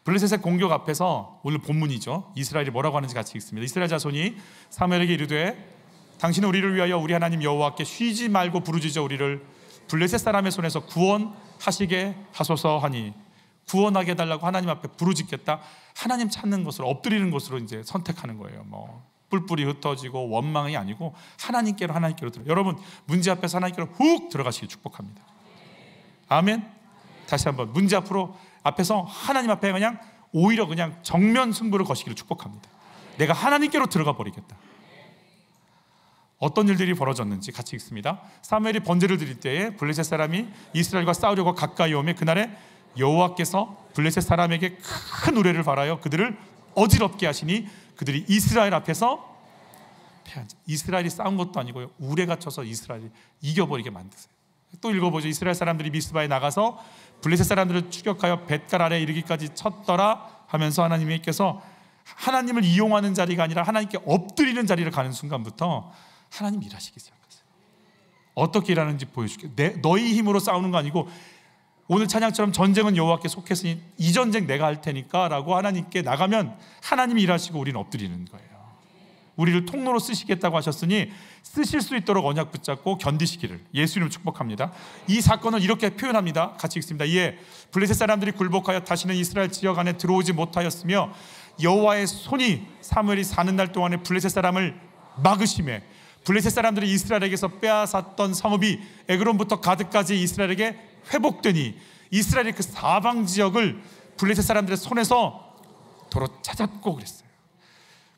Speaker 2: 블레셋의 공격 앞에서 오늘 본문이죠. 이스라엘이 뭐라고 하는지 같이 읽습니다. 이스라엘 자손이 사무엘에게 이르되 당신은 우리를 위하여 우리 하나님 여호와께 쉬지 말고 부르짖어 우리를 블레셋 사람의 손에서 구원하시게 하소서 하니, 구원하게 해달라고 하나님 앞에 부르짖겠다. 하나님 찾는 것으로, 엎드리는 것으로 이제 선택하는 거예요. 뿔뿔이 흩어지고 원망이 아니고 하나님께로 들어. 여러분, 문제 앞에서 하나님께로 훅 들어가시길 축복합니다. 아멘. 다시 한번 문제 앞에서 하나님 앞에 그냥 오히려 그냥 정면 승부를 거시기를 축복합니다. 내가 하나님께로 들어가 버리겠다. 어떤 일들이 벌어졌는지 같이 읽습니다. 사무엘이 번제를 드릴 때에 블레셋 사람이 이스라엘과 싸우려고 가까이 오매 그날에 여호와께서 블레셋 사람에게 큰 우레를 발하여 그들을 어지럽게 하시니 그들이 이스라엘 앞에서 패한지. 이스라엘이 싸운 것도 아니고요, 우레가 쳐서 이스라엘이 이겨버리게 만드세요. 또 읽어보죠. 이스라엘 사람들이 미스바에 나가서 블레셋 사람들을 추격하여 벳갈 아래에 이르기까지 쳤더라 하면서 하나님께서 하나님을 이용하는 자리가 아니라 하나님께 엎드리는 자리를 가는 순간부터 하나님 일하시기 시작하세요. 어떻게 일하는지 보여줄게. 너희 힘으로 싸우는 거 아니고 오늘 찬양처럼 전쟁은 여호와께 속했으니 이 전쟁 내가 할 테니까 라고 하나님께 나가면 하나님이 일하시고 우리는 엎드리는 거예요. 우리를 통로로 쓰시겠다고 하셨으니 쓰실 수 있도록 언약 붙잡고 견디시기를 예수님을 축복합니다. 이 사건을 이렇게 표현합니다. 같이 읽습니다. 이에 블레셋 사람들이 굴복하여 다시는 이스라엘 지역 안에 들어오지 못하였으며 여호와의 손이 사무엘이 사는 날 동안에 블레셋 사람을 막으심에 블레셋 사람들이 이스라엘에게서 빼앗았던 성읍이 에그론부터 가드까지 이스라엘에게 회복되니 이스라엘의 그 사방 지역을 블레셋 사람들의 손에서 도로 찾았고 그랬어요.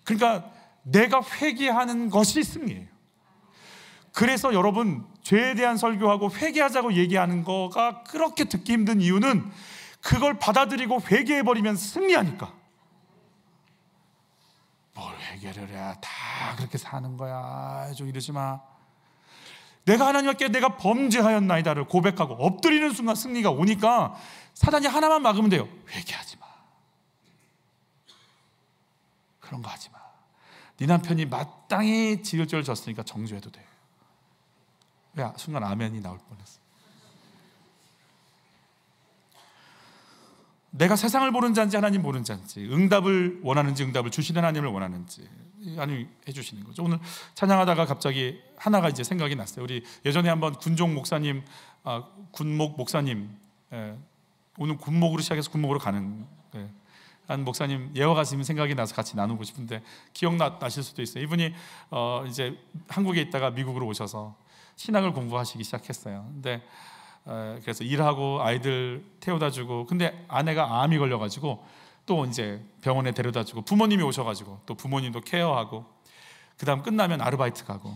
Speaker 2: 그러니까 내가 회개하는 것이 승리예요. 그래서 여러분, 죄에 대한 설교하고 회개하자고 얘기하는 거가 그렇게 듣기 힘든 이유는 그걸 받아들이고 회개해버리면 승리하니까. 뭘 회개를 해야 다 그렇게 사는 거야, 좀 이러지 마. 내가 하나님께 내가 범죄하였나이다를 고백하고 엎드리는 순간 승리가 오니까 사단이 하나만 막으면 돼요. 회개하지 마. 그런 거 하지 마. 네 남편이 마땅히 지을죄를 졌으니까 정죄해도 돼. 왜 순간 아멘이 나올 뻔했어. 내가 세상을 보는 자인지 하나님 보는 자인지, 응답을 원하는지 응답을 주시는 하나님을 원하는지 하나님 해주시는 거죠. 오늘 찬양하다가 갑자기 하나가 이제 생각이 났어요. 우리 예전에 한번 군종 목사님, 군목 목사님, 오늘 군목으로 시작해서 군목으로 가는 한 목사님 예화 가슴이 생각이 나서 같이 나누고 싶은데 기억나실 수도 있어요. 이분이 이제 한국에 있다가 미국으로 오셔서 신학을 공부하시기 시작했어요. 근데 그래서 일하고 아이들 태워다주고, 근데 아내가 암이 걸려가지고 또 이제 병원에 데려다주고, 부모님이 오셔가지고 또 부모님도 케어하고, 그 다음 끝나면 아르바이트 가고,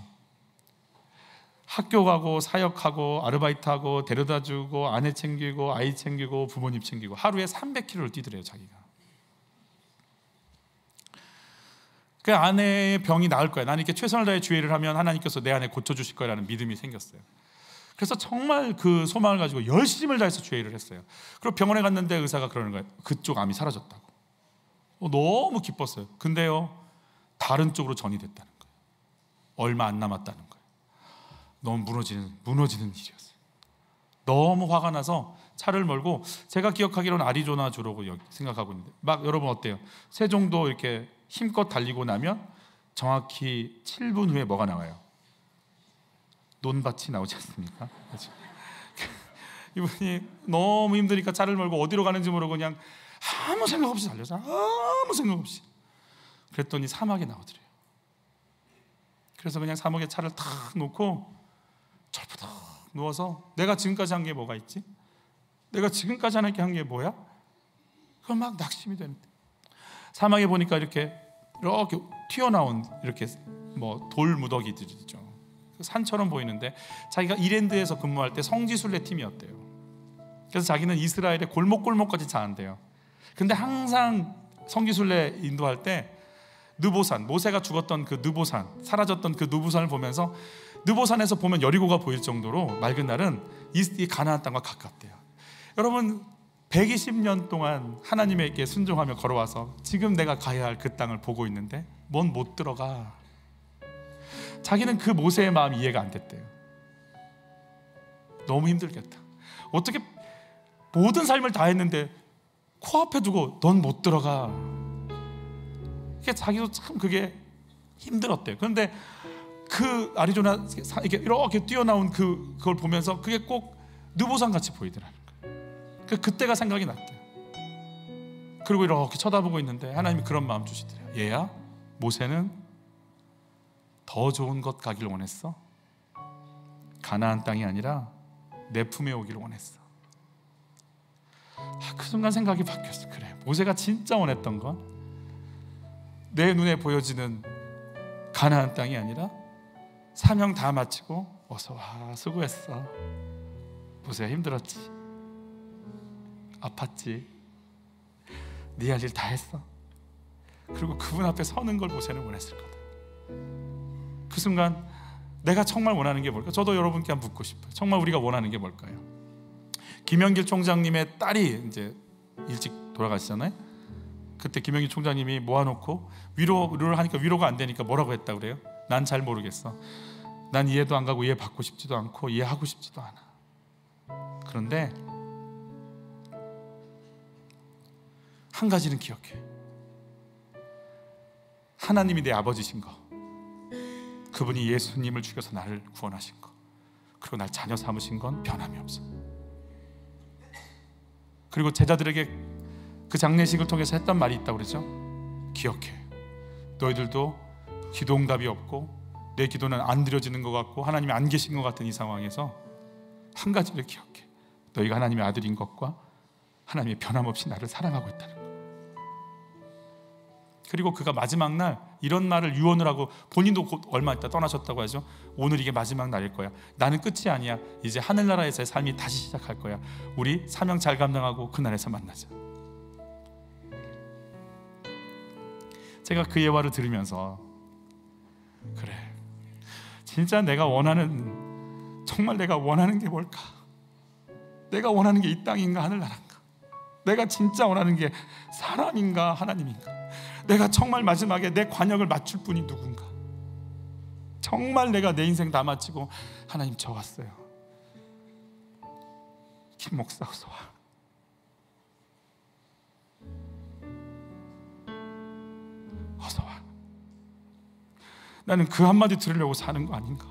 Speaker 2: 학교 가고 사역하고 아르바이트하고 데려다주고 아내 챙기고 아이 챙기고 부모님 챙기고, 하루에 300km를 뛰더래요 자기가. 그 아내의 병이 나을 거야, 나는 이렇게 최선을 다해 주의를 하면 하나님께서 내 아내 고쳐주실 거라는 믿음이 생겼어요. 그래서 정말 그 소망을 가지고 열심을 다해서 주의를 했어요. 그리고 병원에 갔는데 의사가 그러는 거예요. 그쪽 암이 사라졌다고. 너무 기뻤어요. 근데요, 다른 쪽으로 전이 됐다는 거예요. 얼마 안 남았다는 거예요. 너무 무너지는 일이었어요. 너무 화가 나서 차를 몰고, 제가 기억하기로는 아리조나주라고 생각하고 있는데, 막 여러분 어때요? 세종도 이렇게 힘껏 달리고 나면 정확히 7분 후에 뭐가 나와요? 논밭이 나오지 않습니까? 이분이 너무 힘드니까 차를 몰고 어디로 가는지 모르고 그냥 아무 생각 없이 달려서, 아무 생각 없이. 그랬더니 사막에 나오더래요. 그래서 그냥 사막에 차를 탁 놓고 절부덕 누워서, 내가 지금까지 한 게 뭐가 있지? 내가 지금까지 한 게 뭐야? 그건 막 낙심이 되는데, 사막에 보니까 이렇게 튀어나온 이렇게 뭐 돌 무더기들이죠. 산처럼 보이는데, 자기가 이랜드에서 근무할 때 성지순례 팀이었대요. 그래서 자기는 이스라엘의 골목골목까지 자는데요. 근데 항상 성지순례 인도할 때 느보산, 모세가 죽었던 그 느보산, 사라졌던 그 느보산을 보면서, 느보산에서 보면 여리고가 보일 정도로 맑은 날은 이 가나안 땅과 가깝대요. 여러분, 120년 동안 하나님에게 순종하며 걸어와서 지금 내가 가야 할 그 땅을 보고 있는데 뭔 못 들어가. 자기는 그 모세의 마음이 이해가 안 됐대요. 너무 힘들겠다. 어떻게 모든 삶을 다 했는데 코앞에 두고 넌 못 들어가. 자기도 참 그게 힘들었대요. 그런데 그 아리조나 이렇게 뛰어나온 그걸 보면서 그게 꼭 느보산 같이 보이더라는 거예요. 그때가 생각이 났대요. 그리고 이렇게 쳐다보고 있는데 하나님이 그런 마음 주시더래요. 얘야, 모세는 더 좋은 것 가길 원했어. 가나안 땅이 아니라 내 품에 오기를 원했어. 그 순간 생각이 바뀌었어. 그래, 모세가 진짜 원했던 건 내 눈에 보여지는 가나안 땅이 아니라 사명 다 마치고 어서 와, 수고했어. 모세야, 힘들었지, 아팠지, 네 할 일 다 했어. 그리고 그분 앞에 서는 걸 모세는 원했을 거다. 그 순간 내가 정말 원하는 게 뭘까? 저도 여러분께 한번 묻고 싶어요. 정말 우리가 원하는 게 뭘까요? 김영길 총장님의 딸이 이제 일찍 돌아가시잖아요. 그때 김영길 총장님이 모아놓고 위로를 하니까 위로가 안 되니까 뭐라고 했다 그래요? 난 잘 모르겠어. 난 이해도 안 가고 이해 받고 싶지도 않고 이해하고 싶지도 않아. 그런데 한 가지는 기억해. 하나님이 내 아버지신 거, 그분이 예수님을 죽여서 나를 구원하신 거, 그리고 날 자녀 삼으신 건 변함이 없어. 그리고 제자들에게 그 장례식을 통해서 했던 말이 있다고 그러죠. 기억해. 너희들도 기도 응답이 없고 내 기도는 안 들어지는 것 같고 하나님이 안 계신 것 같은 이 상황에서 한 가지를 기억해. 너희가 하나님의 아들인 것과 하나님이 변함없이 나를 사랑하고 있다는 것. 그리고 그가 마지막 날 이런 말을 유언을 하고, 본인도 곧 얼마 있다 떠나셨다고 하죠. 오늘 이게 마지막 날일 거야. 나는 끝이 아니야. 이제 하늘나라에서의 삶이 다시 시작할 거야. 우리 사명 잘 감당하고 그날에서 만나자. 제가 그 예화를 들으면서, 그래, 진짜 내가 원하는, 정말 내가 원하는 게 뭘까? 내가 원하는 게 이 땅인가 하늘나라인가? 내가 진짜 원하는 게 사람인가 하나님인가? 내가 정말 마지막에 내 관역을 맞출 분이 누군가? 정말 내가 내 인생 다 마치고 하나님 저 왔어요. 김 목사 어서 와. 어서 와. 나는 그 한마디 들으려고 사는 거 아닌가?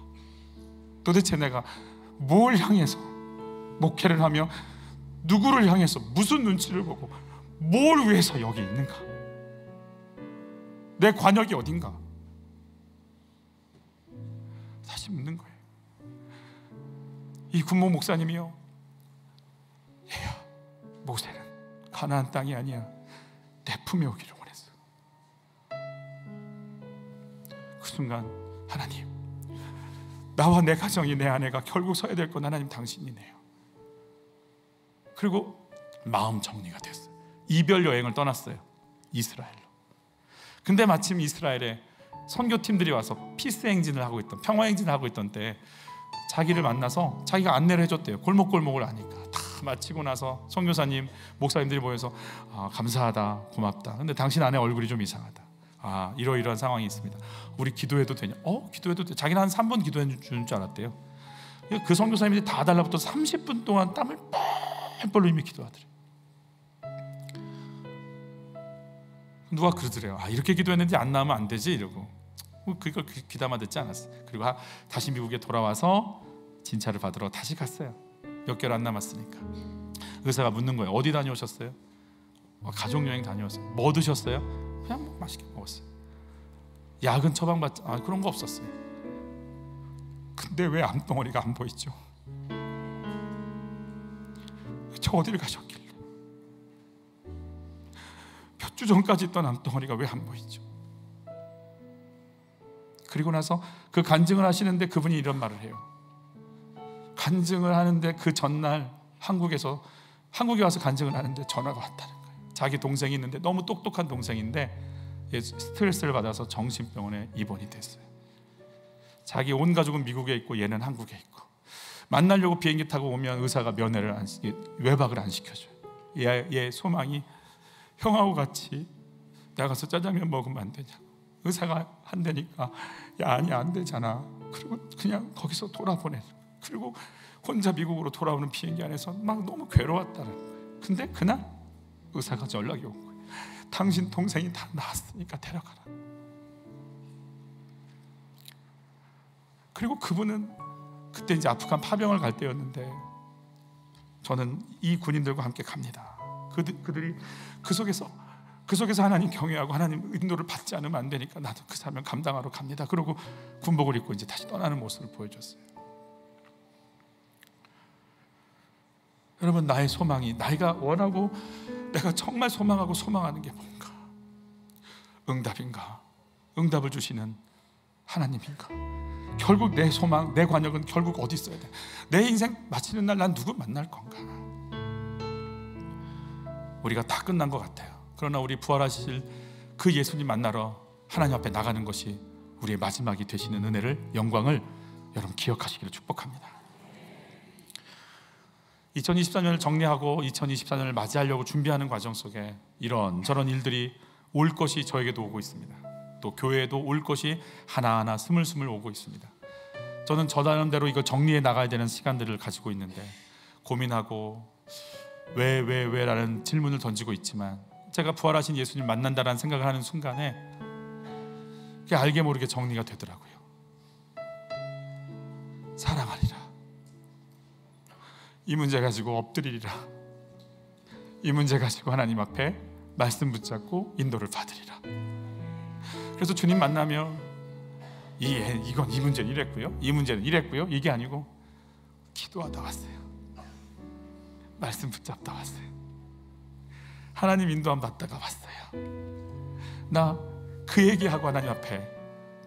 Speaker 2: 도대체 내가 뭘 향해서 목회를 하며 누구를 향해서 무슨 눈치를 보고 뭘 위해서 여기 있는가? 내 관역이 어딘가? 다시 묻는 거예요. 이 군모 목사님이요, 모세는 가나안 땅이 아니야, 내 품에 오기를 원했어. 그 순간 하나님, 나와 내 가정이, 내 아내가 결국 서야 될 건 하나님 당신이네요. 그리고 마음 정리가 됐어요. 이별 여행을 떠났어요, 이스라엘로. 근데 마침 이스라엘에 선교팀들이 와서 피스 행진을 하고 있던, 평화 행진을 하고 있던 때 자기를 만나서 자기가 안내를 해줬대요. 골목골목을 아니까. 다 마치고 나서 선교사님, 목사님들이 모여서 감사하다, 고맙다. 근데 당신 아내 얼굴이 좀 이상하다. 이러이러한 상황이 있습니다. 우리 기도해도 되냐? 기도해도 돼. 자기는 한 3분 기도해 주는 줄 알았대요. 그 선교사님들이 다 달라붙어 30분 동안 땀을 뻘뻘 흘리며 기도하더래요. 누가 그러더래요. 이렇게 기도했는데 안 나오면 안 되지, 이러고. 그걸 귀담아 듣지 않았어요. 그리고 다시 미국에 돌아와서 진찰을 받으러 다시 갔어요. 몇 개월 안 남았으니까. 의사가 묻는 거예요. 어디 다녀오셨어요? 가족여행 다녀왔어요. 뭐 드셨어요? 그냥 뭐 맛있게 먹었어요. 약은 처방받지, 그런 거 없었어요. 근데 왜 암덩어리가 안 보이죠? 저 어디를 가셨길래? 몇 주 전까지 있던 암덩어리가 왜 안 보이죠? 그리고 나서 그 간증을 하시는데 그분이 이런 말을 해요. 간증을 하는데 그 전날 한국에 와서 간증을 하는데 전화가 왔다는 거예요. 자기 동생이 있는데, 너무 똑똑한 동생인데 스트레스를 받아서 정신병원에 입원이 됐어요. 자기 온 가족은 미국에 있고 얘는 한국에 있고, 만나려고 비행기 타고 오면 의사가 외박을 안 시켜줘요. 얘 소망이 형하고 같이 나가서 짜장면 먹으면 안 되냐. 의사가 한다니까 아니 안 되잖아. 그리고 그냥 거기서 돌아보내. 그리고 혼자 미국으로 돌아오는 비행기 안에서 막 너무 괴로웠다는 거예요. 근데 그날 의사가 연락이 온 거예요. 당신 동생이 다 나았으니까 데려가라. 그리고 그분은 그때 이제 아프간 파병을 갈 때였는데, 저는 이 군인들과 함께 갑니다. 그들이 그 속에서 하나님 경외하고 하나님 인도를 받지 않으면 안 되니까 나도 그 사명 감당하러 갑니다. 그러고 군복을 입고 이제 다시 떠나는 모습을 보여줬어요. 여러분, 나의 소망이, 나이가 원하고 내가 정말 소망하고 소망하는 게 뭔가? 응답인가? 응답을 주시는 하나님인가? 결국 내 소망, 내 관역은 결국 어디 있어야 돼? 내 인생 마치는 날 난 누구 만날 건가? 우리가 다 끝난 것 같아요. 그러나 우리 부활하실 그 예수님 만나러 하나님 앞에 나가는 것이 우리의 마지막이 되시는 은혜를, 영광을 여러분 기억하시기를 축복합니다. 2024년을 정리하고 2024년을 맞이하려고 준비하는 과정 속에 이런저런 일들이 올 것이 저에게도 오고 있습니다. 또 교회에도 올 것이 하나하나 스물스물 오고 있습니다. 저는 저다름대로 이거 정리해 나가야 되는 시간들을 가지고 있는데, 고민하고 왜라는 질문을 던지고 있지만, 제가 부활하신 예수님 만난다라는 생각을 하는 순간에 그게 알게 모르게 정리가 되더라고요. 사랑하리라, 이 문제 가지고 엎드리리라, 이 문제 가지고 하나님 앞에 말씀 붙잡고 인도를 받으리라. 그래서 주님 만나면 이 문제는 이랬고요, 이 문제는 이랬고요, 이게 아니고 기도하다 왔어요. 말씀 붙잡다 왔어요. 하나님 인도함 받다가 왔어요. 나 그 얘기하고 하나님 앞에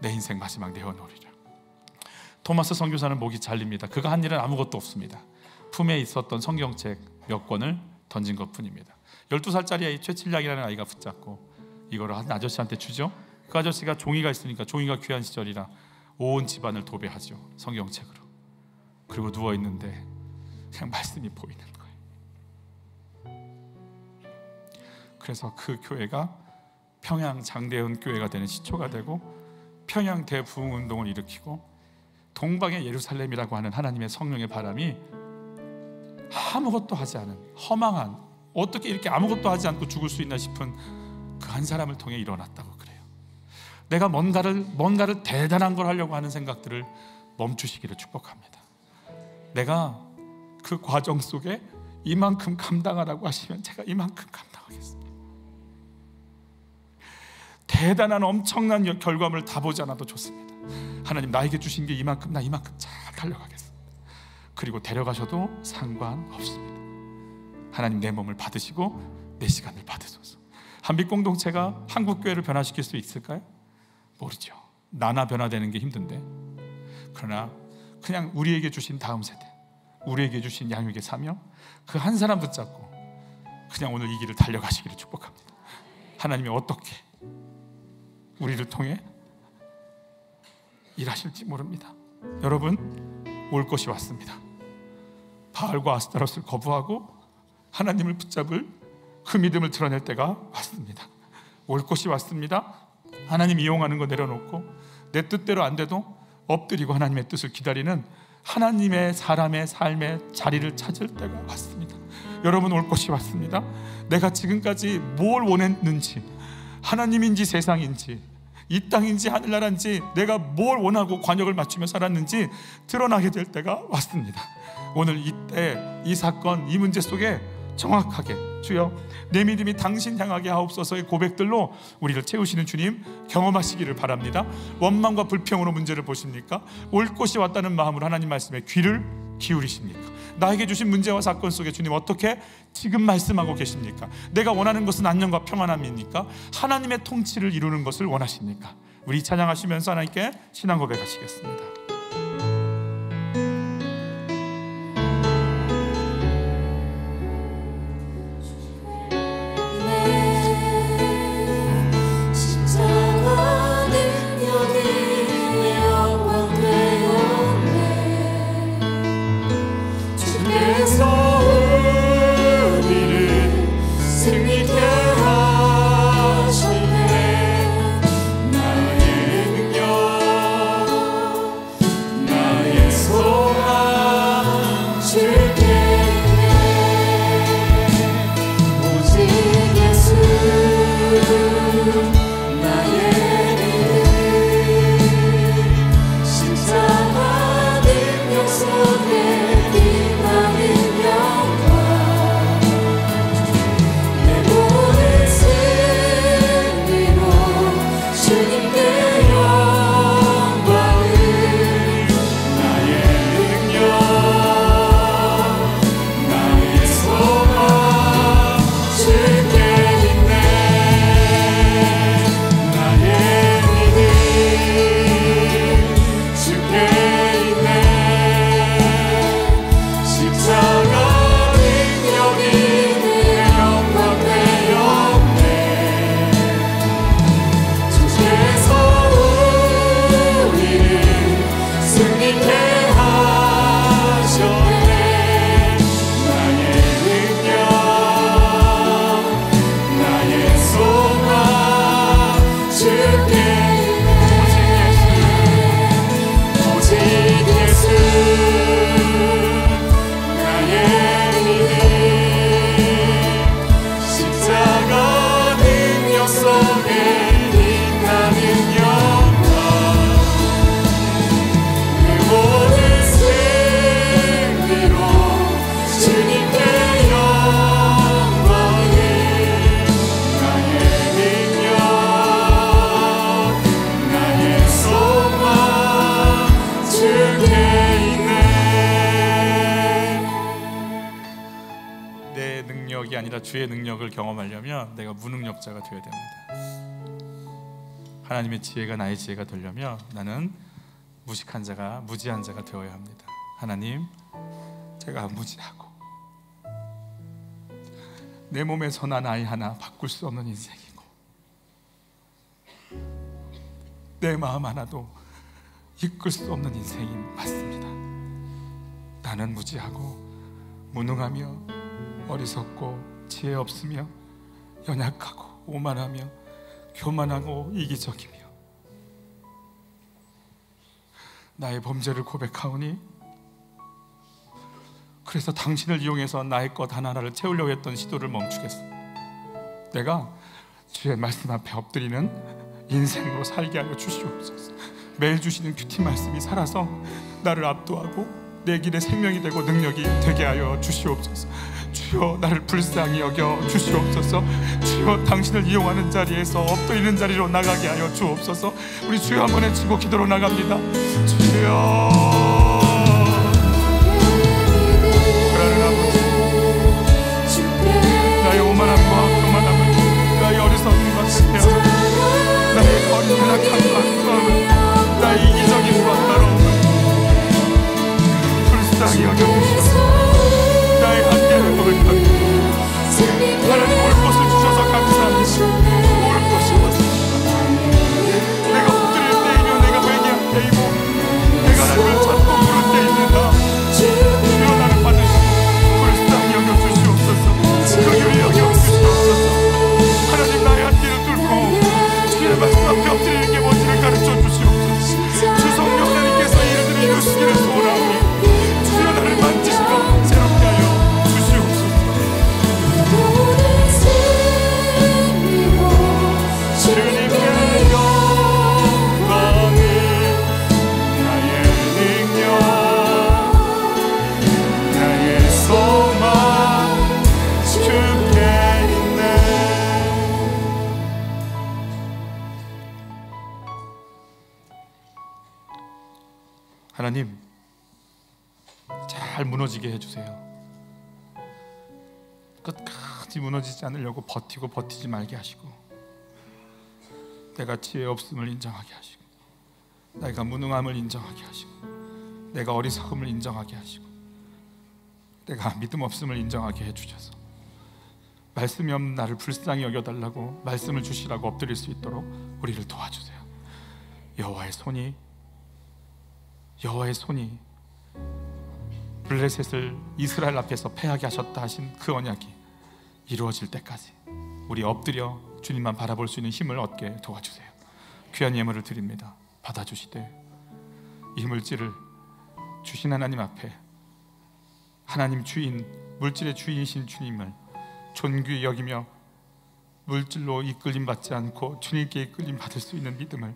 Speaker 2: 내 인생 마지막 내어놓으리라. 토마스 선교사는 목이 잘립니다. 그가 한 일은 아무것도 없습니다. 품에 있었던 성경책 몇 권을 던진 것뿐입니다. 12살짜리 아이 최칠량이라는 아이가 붙잡고 이거를 한 아저씨한테 주죠. 그 아저씨가 종이가 있으니까, 종이가 귀한 시절이라 온 집안을 도배하죠, 성경책으로. 그리고 누워있는데 그냥 말씀이 보이는 거예요. 그래서 그 교회가 평양 장대현 교회가 되는 시초가 되고, 평양 대부흥운동을 일으키고, 동방의 예루살렘이라고 하는 하나님의 성령의 바람이 아무것도 하지 않은 허망한, 어떻게 이렇게 아무것도 하지 않고 죽을 수 있나 싶은 그 한 사람을 통해 일어났다고 그래요. 내가 뭔가를 대단한 걸 하려고 하는 생각들을 멈추시기를 축복합니다. 내가 그 과정 속에 이만큼 감당하라고 하시면 제가 이만큼 감당하겠습니다. 대단한 엄청난 결과물을 다 보지 않아도 좋습니다. 하나님 나에게 주신 게 이만큼, 나 이만큼 잘 달려가겠습니다. 그리고 데려가셔도 상관없습니다. 하나님 내 몸을 받으시고 내 시간을 받으소서. 한빛 공동체가 한국교회를 변화시킬 수 있을까요? 모르죠. 나나 변화되는 게 힘든데, 그러나 그냥 우리에게 주신 다음 세대, 우리에게 주신 양육의 사명, 그 한 사람 붙잡고 그냥 오늘 이 길을 달려가시기를 축복합니다. 하나님이 어떻게 우리를 통해 일하실지 모릅니다. 여러분, 올 것이 왔습니다. 바알과 아스타롯을 거부하고 하나님을 붙잡을 그 믿음을 드러낼 때가 왔습니다. 올 것이 왔습니다. 하나님 이용하는 거 내려놓고 내 뜻대로 안 돼도 엎드리고 하나님의 뜻을 기다리는 하나님의 사람의 삶의 자리를 찾을 때가 왔습니다. 여러분, 올 것이 왔습니다. 내가 지금까지 뭘 원했는지, 하나님인지 세상인지, 이 땅인지 하늘나라인지, 내가 뭘 원하고 관역을 맞추며 살았는지 드러나게 될 때가 왔습니다. 오늘 이때 이 사건, 이 문제 속에 정확하게 주여 내 믿음이 당신 향하게 하옵소서의 고백들로 우리를 채우시는 주님 경험하시기를 바랍니다. 원망과 불평으로 문제를 보십니까? 올 것이 왔다는 마음으로 하나님 말씀에 귀를 기울이십니까? 나에게 주신 문제와 사건 속에 주님 어떻게 지금 말씀하고 계십니까? 내가 원하는 것은 안녕과 평안함입니까? 하나님의 통치를 이루는 것을 원하십니까? 우리 찬양하시면서 하나님께 신앙 고백하시겠습니다. 주의 능력을 경험하려면 내가 무능력자가 되어야 됩니다. 하나님의 지혜가 나의 지혜가 되려면 나는 무식한 자가 무지한 자가 되어야 합니다. 하나님, 제가 무지하고 내 몸에 선한 아이 하나 바꿀 수 없는 인생이고 내 마음 하나도 이끌 수 없는 인생이 맞습니다. 나는 무지하고 무능하며 어리석고 지혜 없으며 연약하고 오만하며 교만하고 이기적이며 나의 범죄를 고백하오니 그래서 당신을 이용해서 나의 것 하나하나를 채우려고 했던 시도를 멈추겠어. 내가 주의 말씀 앞에 엎드리는 인생으로 살게 하여 주시옵소서. 매일 주시는 큐티 말씀이 살아서 나를 압도하고 내 길에 생명이 되고 능력이 되게 하여 주시옵소서. 주여, 나를 불쌍히 여겨 주시옵소서. 주여, 당신을 이용하는 자리에서 엎드리는 자리로 나가게 하여 주옵소서. 우리 주여 한번 외치고 기도로 나갑니다. 주여, 그러는 아버지, 하나님 잘 무너지게 해주세요. 끝까지 무너지지 않으려고 버티고 버티지 말게 하시고, 내가 지혜 없음을 인정하게 하시고, 내가 무능함을 인정하게 하시고, 내가 어리석음을 인정하게 하시고, 내가 믿음 없음을 인정하게 해주셔서 말씀이 없는 나를 불쌍히 여겨달라고 말씀을 주시라고 엎드릴 수 있도록 우리를 도와주세요. 여호와의 손이 블레셋을 이스라엘 앞에서 패하게 하셨다 하신 그 언약이 이루어질 때까지 우리 엎드려 주님만 바라볼 수 있는 힘을 얻게 도와주세요. 귀한 예물을 드립니다. 받아주시되 이 물질을 주신 하나님 앞에 하나님 주인, 물질의 주인이신 주님을 존귀히 여기며 물질로 이끌림 받지 않고 주님께 이끌림 받을 수 있는 믿음을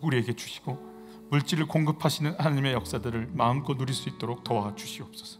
Speaker 2: 우리에게 주시고, 물질을 공급하시는 하나님의 역사들을 마음껏 누릴 수 있도록 도와주시옵소서.